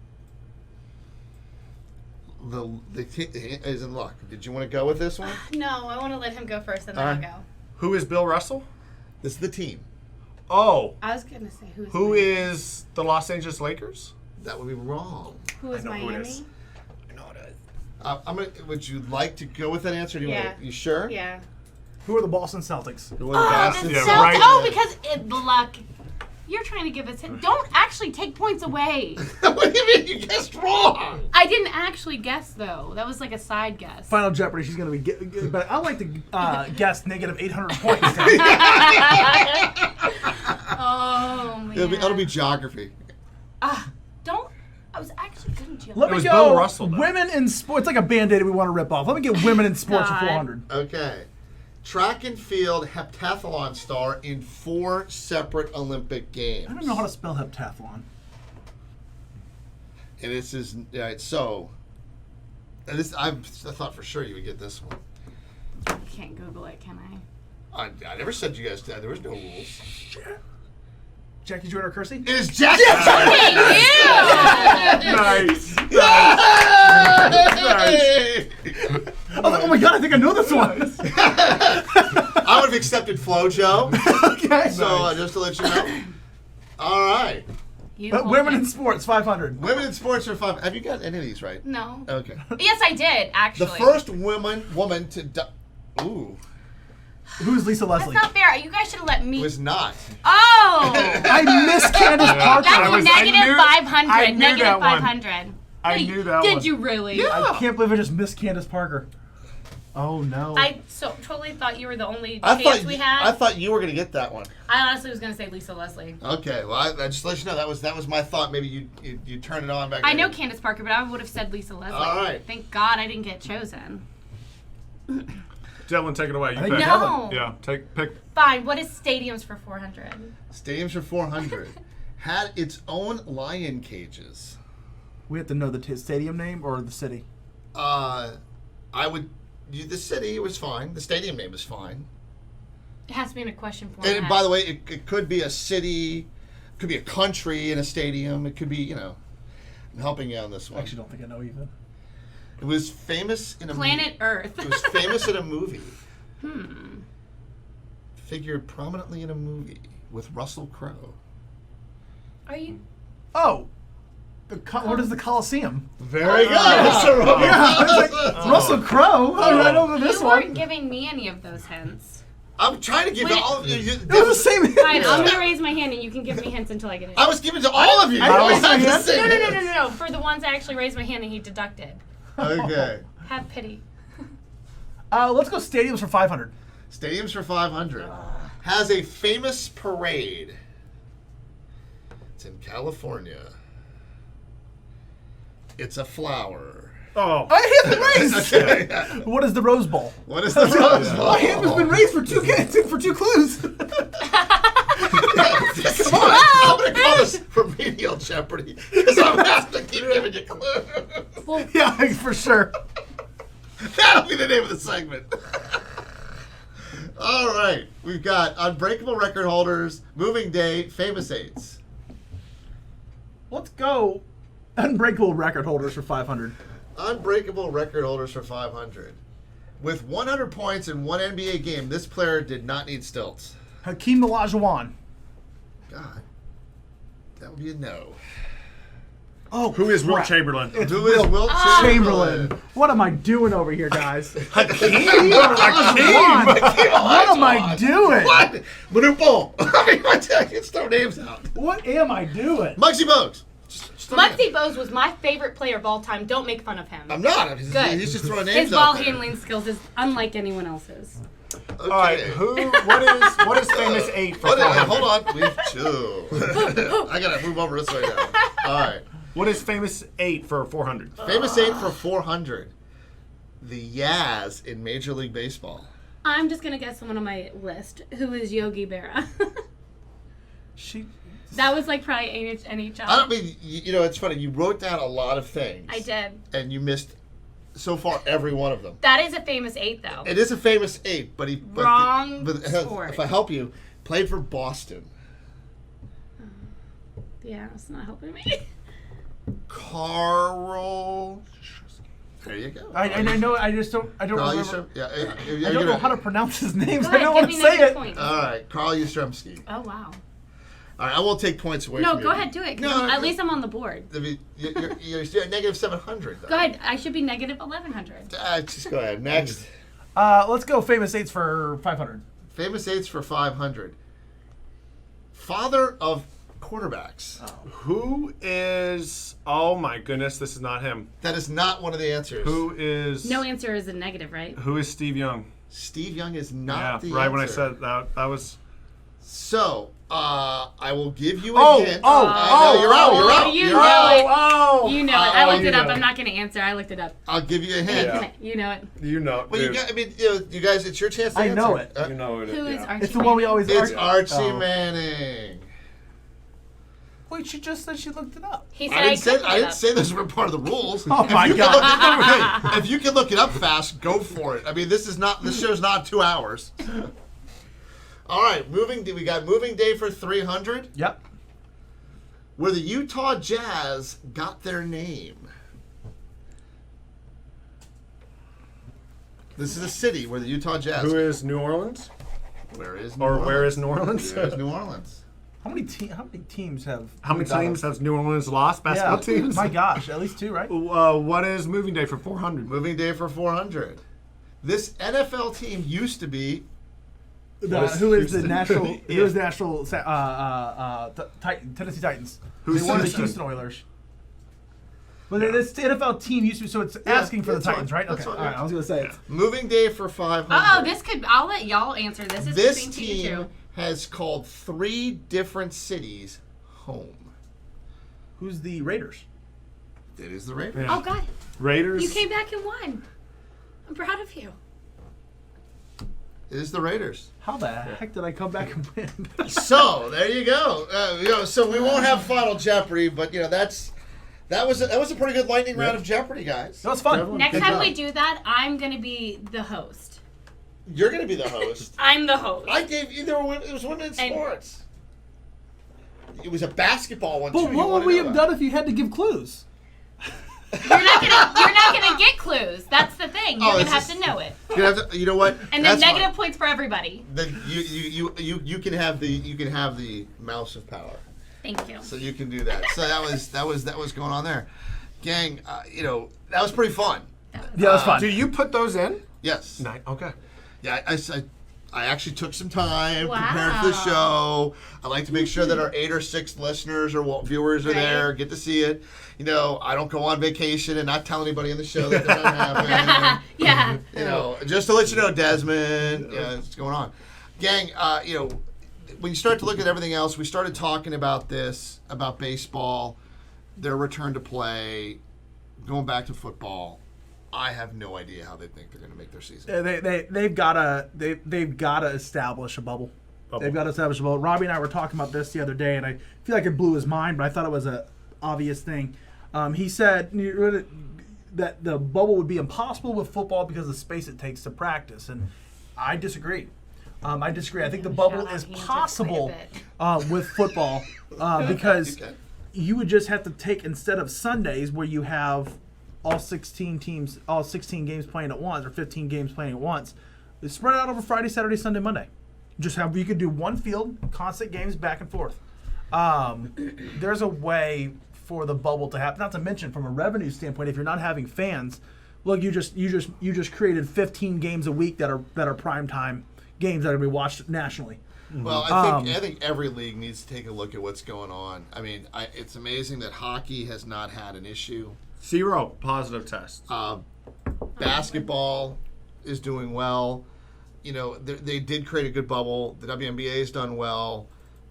The is in luck. Did you want to go with this one? No, I want to let him go first and then All I'll right. go. Who is Bill Russell? This is the team. Oh, I was going to say who is who Miami? is the Los Angeles Lakers? That would be wrong. Who is I know who it Miami? is. I'm gonna. Would you like to go with that answer? Do you Yeah. want to, you sure? Yeah. Who are the Boston Celtics? Who are the Oh, Boston that's Yeah, so, right. oh, because the luck. You're trying to give us. Don't actually take points away. What do you mean? You guessed wrong. I didn't actually guess though. That was like a side guess. Final Jeopardy. She's gonna be. But I like to guess negative 800 points. Oh man. It'll be geography. Don't. I was actually good in geography. Let It me was go. Bill Russell, though. Women in sports. It's like a band-aid we want to rip off. Let me get women in sports for God. 400. Okay. Track and field heptathlon star in 4 separate Olympic games. I don't know how to spell heptathlon. And this is so. And this I thought for sure you would get this one. I can't Google it, can I? I never said you guys did. There was no rules. Jackie Joyner Kersey? It is Jack. Nice. I was like, oh my god, I think I know this one. I would have accepted FloJo. Okay. So just to let you know. All right. You But hold women it. in sports, 500. Women in sports are 5. Have you got any of these right? No. Okay. Yes, I did actually. The first woman to die. Ooh. Who's Lisa That's Leslie? not fair. You guys should have let me. Was not. Oh. I miss Candace Parker. That's I negative knew- 500. I knew Negative that one. 500. I Wait, knew that Did one. you really? Yeah. I can't believe I just missed Candace Parker. Oh no. I totally thought you were the only chance we had. I thought you were gonna get that one. I honestly was going to say Lisa Leslie. Okay, well, I just let you know that was my thought. Maybe you turn it on back. I know then. Candace Parker, but I would have said Lisa Leslie. All right. Thank God I didn't get chosen. Dylan, take it away. You I think pick. No. Yeah, pick. Fine. What is Stadiums for 400? Stadiums for 400 had its own lion cages. We have to know the stadium name or the city. I would. The city was fine. The stadium name is fine. It has to be in a question format. And by the way, it could be a city, it could be a country in a stadium. It could be, I'm helping you on this I one. actually don't think I know even. It was famous in a Planet Earth. It was famous in a movie. Figured prominently in a movie with Russell Crowe. Are you? Oh, what is the Coliseum? Very good. Mr. Roman. I was like, Russell Crowe. I right over this You weren't one. giving me any of those hints. I'm trying to give Wait. all of you. It was the same. Fine, I'm gonna raise my hand and you can give me hints until I get it. I was giving to all of you. I You don't always have to understand. say No. For the ones I actually raised my hand and he deducted. Okay. Have pity. Let's go stadiums for 500. Stadiums for 500 has a famous parade. It's in California. It's a flower. Oh. My hand been raised. Okay. What is the Rose Bowl? What is the Rose Bowl? My hand has been raised for two clues. Come on, I'm going to call this remedial Jeopardy because I'm going to have to keep giving you clues. Yeah, for sure. That'll be the name of the segment. All right. We've got Unbreakable Record Holders, Moving Day, Famous Eights. Let's go unbreakable record holders for 500. Unbreakable Record Holders for 500. With 100 points in one NBA game, this player did not need stilts. Hakeem Olajuwon. God. That would be a no. Oh, Who is Wilt crap. Chamberlain? It's Who is Wilt Chamberlain. What am I doing over here, guys? Hakeem. What am I doing? What? Manupo. I can't throw names out. What am I doing? Muggsy Bogues. Just throw names. Muggsy Bogues was my favorite player of all time. Don't make fun of him. I'm not. He's Good. just throwing names His out ball there. handling skills is unlike anyone else's. Okay. All right. What is famous 8 for 400? Hold on. We have two. I got to move over this way now. All right. What is famous 8 for 400? Famous 8 for 400. The Yaz in Major League Baseball. I'm just gonna guess someone on my list who is Yogi Berra. That was like probably NHL. I don't mean, it's funny. You wrote down a lot of things. I did. And you missed, so far, every one of them. That is a famous 8 though. It is a famous 8, but Wrong but sport. if I help you, played for Boston. Yeah, it's not helping me. Carl. There you go. I know. I don't Carl remember. Yastrzemski. Yeah, I don't know how to pronounce his name. Go I ahead, don't give want me to say negative it. points. All right, Carl Yastrzemski. Oh wow. All right, I won't take points away No, from you. go ahead, do it. 'Cause No, at least I'm on the board. You're negative 700. Though. Go ahead. I should be negative 1100. Just go ahead. Next. Let's go famous 8s for 500. Famous 8s for 500. Father of quarterbacks. Who is? Oh my goodness, this is not him. That is not one of the answers. Who is? No answer is a negative, right? Who is Steve Young? Steve Young is not Yeah, the right answer. when I said that, that was. So, I will give you a hint. Oh, No, you're out. You're out. You You're know out. it. Oh, You know it. I looked you it up. know I'm not going to answer. I looked it up. I'll give you a hint. Yeah. You know it. You know. Well, you dude. got, I mean, you guys, it's your chance to I answer. know it. You know it. Who is yeah. Archie? It's the one we Manning? always It's argue. Archie Manning. Wait, she just said she looked it up. He said I didn't couldn't I look it didn't up. say those were part of the rules. Oh my If you God. can look it- if you can look it up fast, go for it. I mean, this show's not 2 hours. All right, we got Moving Day for 300, Yep. where the Utah Jazz got their name. This is a city where the Utah Jazz. Who is New Orleans? Where is New Or Orleans? where is New Orleans? Where is New Orleans? How many teams have? How many teams has New Orleans lost? Basketball teams? My gosh, at least 2, right? What is Moving Day for 400? Moving Day for 400. This NFL team used to be. Who is the Houston? national? Yeah. Who is the national? Tennessee Titans. Who's They won the Houston? Houston Oilers. But this NFL team used to, so it's asking for the that's Titans, fine. right? That's Okay. fine. All right. I was gonna say. Moving day for 500. I'll let y'all answer this. Is This to you team too. has called 3 different cities home. Who's the Raiders? It is the Raiders. Oh God, Raiders. you came back and won. I'm proud of you. It is the Raiders. How the heck did I come back and win? So there you go. So we won't have Final Jeopardy, but that was a pretty good lightning round of Jeopardy, guys. That was fun. Next Good time job. we do that, I'm gonna be the host. You're going to be the host. I'm the host. I gave you. It was women's sports. It was a basketball one But too. what would we have done if you had to give clues? You're not gonna get clues. That's the thing. You're gonna it's have just- to know it. You know what? And then That's negative fine. points for everybody. Then you can have the mouse of power. Thank you. So you can do that. So that was going on there, gang. That was pretty fun. Yeah, that was fun. Do you put those in? Yes. Nice. Okay. Yeah, I actually took some time, Wow. prepared for the show. I like to make sure that our 8 or 6 listeners or viewers are Right. there, get to see it. I don't go on vacation and not tell anybody in the show that that happened. Yeah. Just to let you know, Desmond, what's going on. Gang, when you start to look at everything else, we started talking about baseball, their return to play, going back to football. I have no idea how they think they're going to make their season. They've got to establish a bubble. They've got to establish a bubble. Robbie and I were talking about this the other day, and I feel like it blew his mind, but I thought it was a obvious thing. He said that the bubble would be impossible with football because of the space it takes to practice, and I disagree. I think the bubble is possible with football because you would just have to take, instead of Sundays where you have all 16 games playing at once, or 15 games playing at once, spread it out over Friday, Saturday, Sunday, Monday. You could do one field, constant games back and forth. There's a way for the bubble to happen. Not to mention, from a revenue standpoint, if you're not having fans, look, you just created 15 games a week that are primetime games that are going to be watched nationally. Well, I think every league needs to take a look at what's going on. I mean, it's amazing that hockey has not had an issue. 0 positive tests. Basketball is doing well. They did create a good bubble. The WNBA has done well.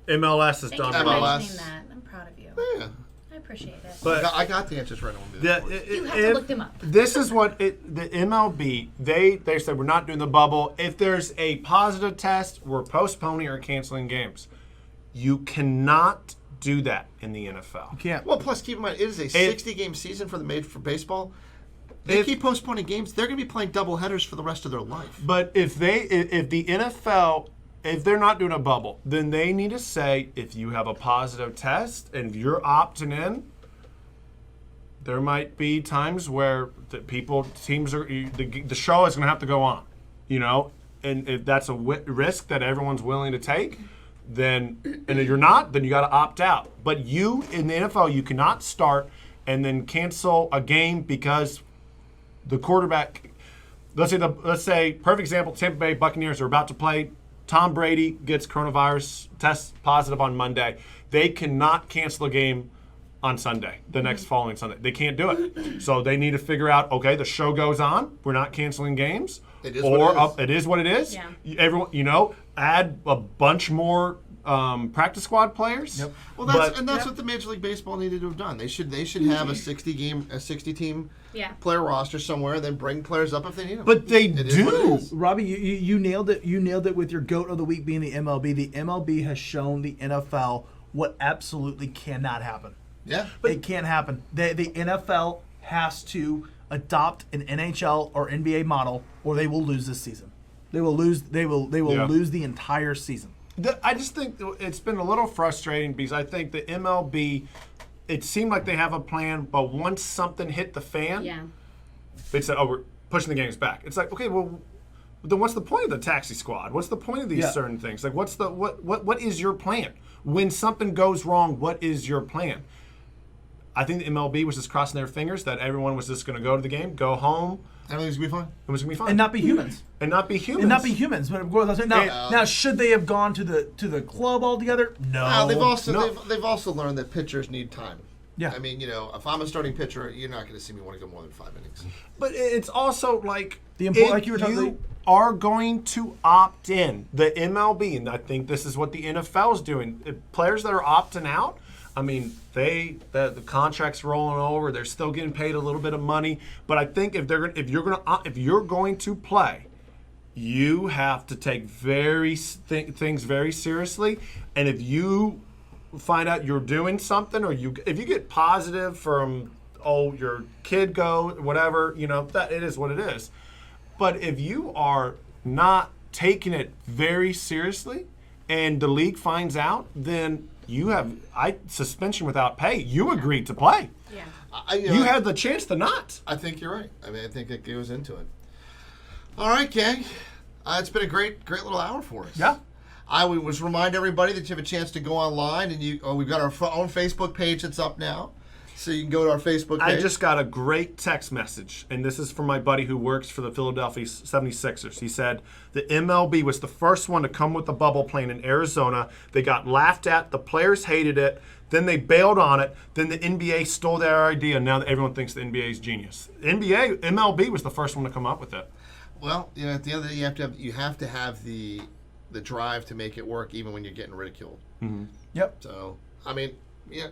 MLS has Thank you done for well. MLS. mentioning that. I'm proud of you. Yeah. I appreciate it. But I got the answers right on You have to look them up. This is what the MLB, they said we're not doing the bubble. If there's a positive test, we're postponing or canceling games. You cannot do that in the NFL. Can't. Well, plus keep in mind, it is a 60-game season for baseball. They keep postponing games. They're going to be playing double headers for the rest of their life. But if the NFL, if they're not doing a bubble, then they need to say, if you have a positive test and you're opting in, there might be times where the show is going to have to go on, and if that's a risk that everyone's willing to take, then, and if you're not, then you got to opt out. But you, in the NFL, you cannot start and then cancel a game because the quarterback, let's say, perfect example, Tampa Bay Buccaneers are about to play. Tom Brady gets coronavirus, tests positive on Monday. They cannot cancel a game on Sunday, the next following Sunday. They can't do it. So they need to figure out, okay, the show goes on. We're not canceling games. It is what it is. It is what it is. Yeah. Everyone, add a bunch more practice squad players. Yep. Well, that's what the Major League Baseball needed to have done. They should have a 60-team player roster somewhere, then bring players up if they need them. But they It is what it do. is. Robbie, you nailed it. You nailed it with your GOAT of the week being the MLB. The MLB has shown the NFL what absolutely cannot happen. Yeah. It can't happen. The NFL has to adopt an NHL or NBA model, or they will lose this season. They will lose. They will lose the entire season. I just think it's been a little frustrating because I think the MLB, it seemed like they have a plan, but once something hit the fan, they said, "Oh, we're pushing the games back." It's like, okay, well, then what's the point of the taxi squad? What's the point of these certain things? Like, what is your plan when something goes wrong? What is your plan? I think the MLB was just crossing their fingers that everyone was just going to go to the game, go home. Everything's going to be fine. It was going to be fine. And not be humans. And not be humans. And not be humans. But of course, now should they have gone to the club altogether? No. They've also learned that pitchers need time. Yeah. I mean, if I'm a starting pitcher, you're not going to see me want to go more than 5 innings. But it's also like like you were talking you are going to opt in. The MLB, and I think this is what the NFL is doing. Players that are opting out, I mean, the contract's rolling over. They're still getting paid a little bit of money. But I think if you're going to play, you have to take things very seriously. And if you find out you're doing something, or if you get positive from your kid whatever, that it is what it is. But if you are not taking it very seriously and the league finds out, then you have suspension without pay. You agreed to play. Yeah. You had the chance to not. I think you're right. I mean, I think it goes into it. All right, gang. It's been a great little hour for us. Yeah. I would just remind everybody that you have a chance to go online, and we've got our own Facebook page that's up now. So you can go to our Facebook page. I just got a great text message, and this is from my buddy who works for the Philadelphia 76ers. He said the MLB was the first one to come with the bubble plan in Arizona. They got laughed at. The players hated it. Then they bailed on it. Then the NBA stole their idea, and now everyone thinks the NBA is genius. MLB was the first one to come up with it. Well, at the end of the day, you have to have the drive to make it work, even when you're getting ridiculed. Mm-hmm. Yep. So, I mean, yeah.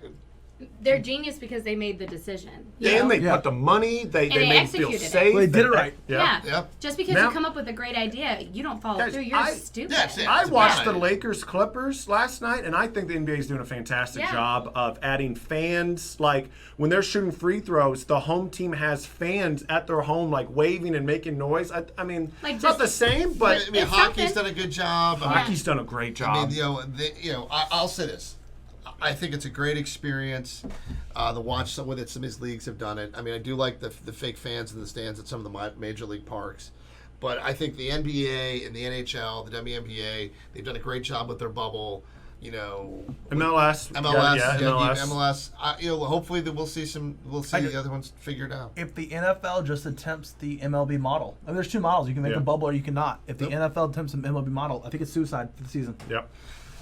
They're genius because they made the decision. And they put the money. They made it feel executed it. safe. Well, they did it right. Yeah. Yep. Just because Now- you come up with a great idea, you don't follow Guys, through. You're stupid. That's it. I It's watched bad. the Lakers Clippers last night, and I think the NBA is doing a fantastic Yeah. job of adding fans. Like when they're shooting free throws, the home team has fans at their home, like waving and making noise. I mean, Like it's not just- the same, but I mean, It's hockey's something. done a good job. I mean, hockey's done a great job. I mean, I'll say this. I think it's a great experience to watch some of these leagues have done it. I mean, I do like the fake fans in the stands at some of the major league parks. But I think the NBA and the NHL, the WNBA, they've done a great job with their bubble. MLS, MLS. Hopefully that we'll see the other ones figured out. If the NFL just attempts the MLB model, I mean, there's two models. You can make a bubble or you cannot. If the NFL attempts an MLB model, I think it's suicide for the season. Yep.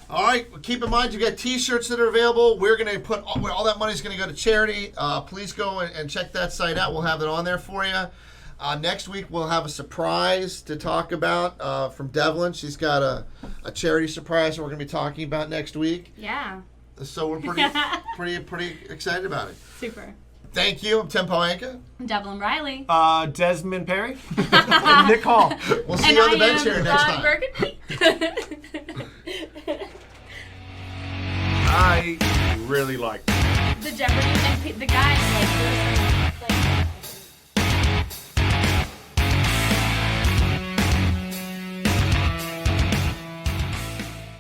All right. Keep in mind, you got T-shirts that are available. We're going to put all that money is going to go to charity. Please go and check that site out. We'll have it on there for you. Next week we'll have a surprise to talk about from Devlin. She's got a charity surprise that we're going to be talking about next week. Yeah. So we're pretty excited about it. Super. Thank you. I'm Tim Pohanka. Devlin Riley. Desmond Perry. Nick Hall. We'll see you on the bench here next Ron time. Burgundy. I really liked it. The Jeopardy and the guy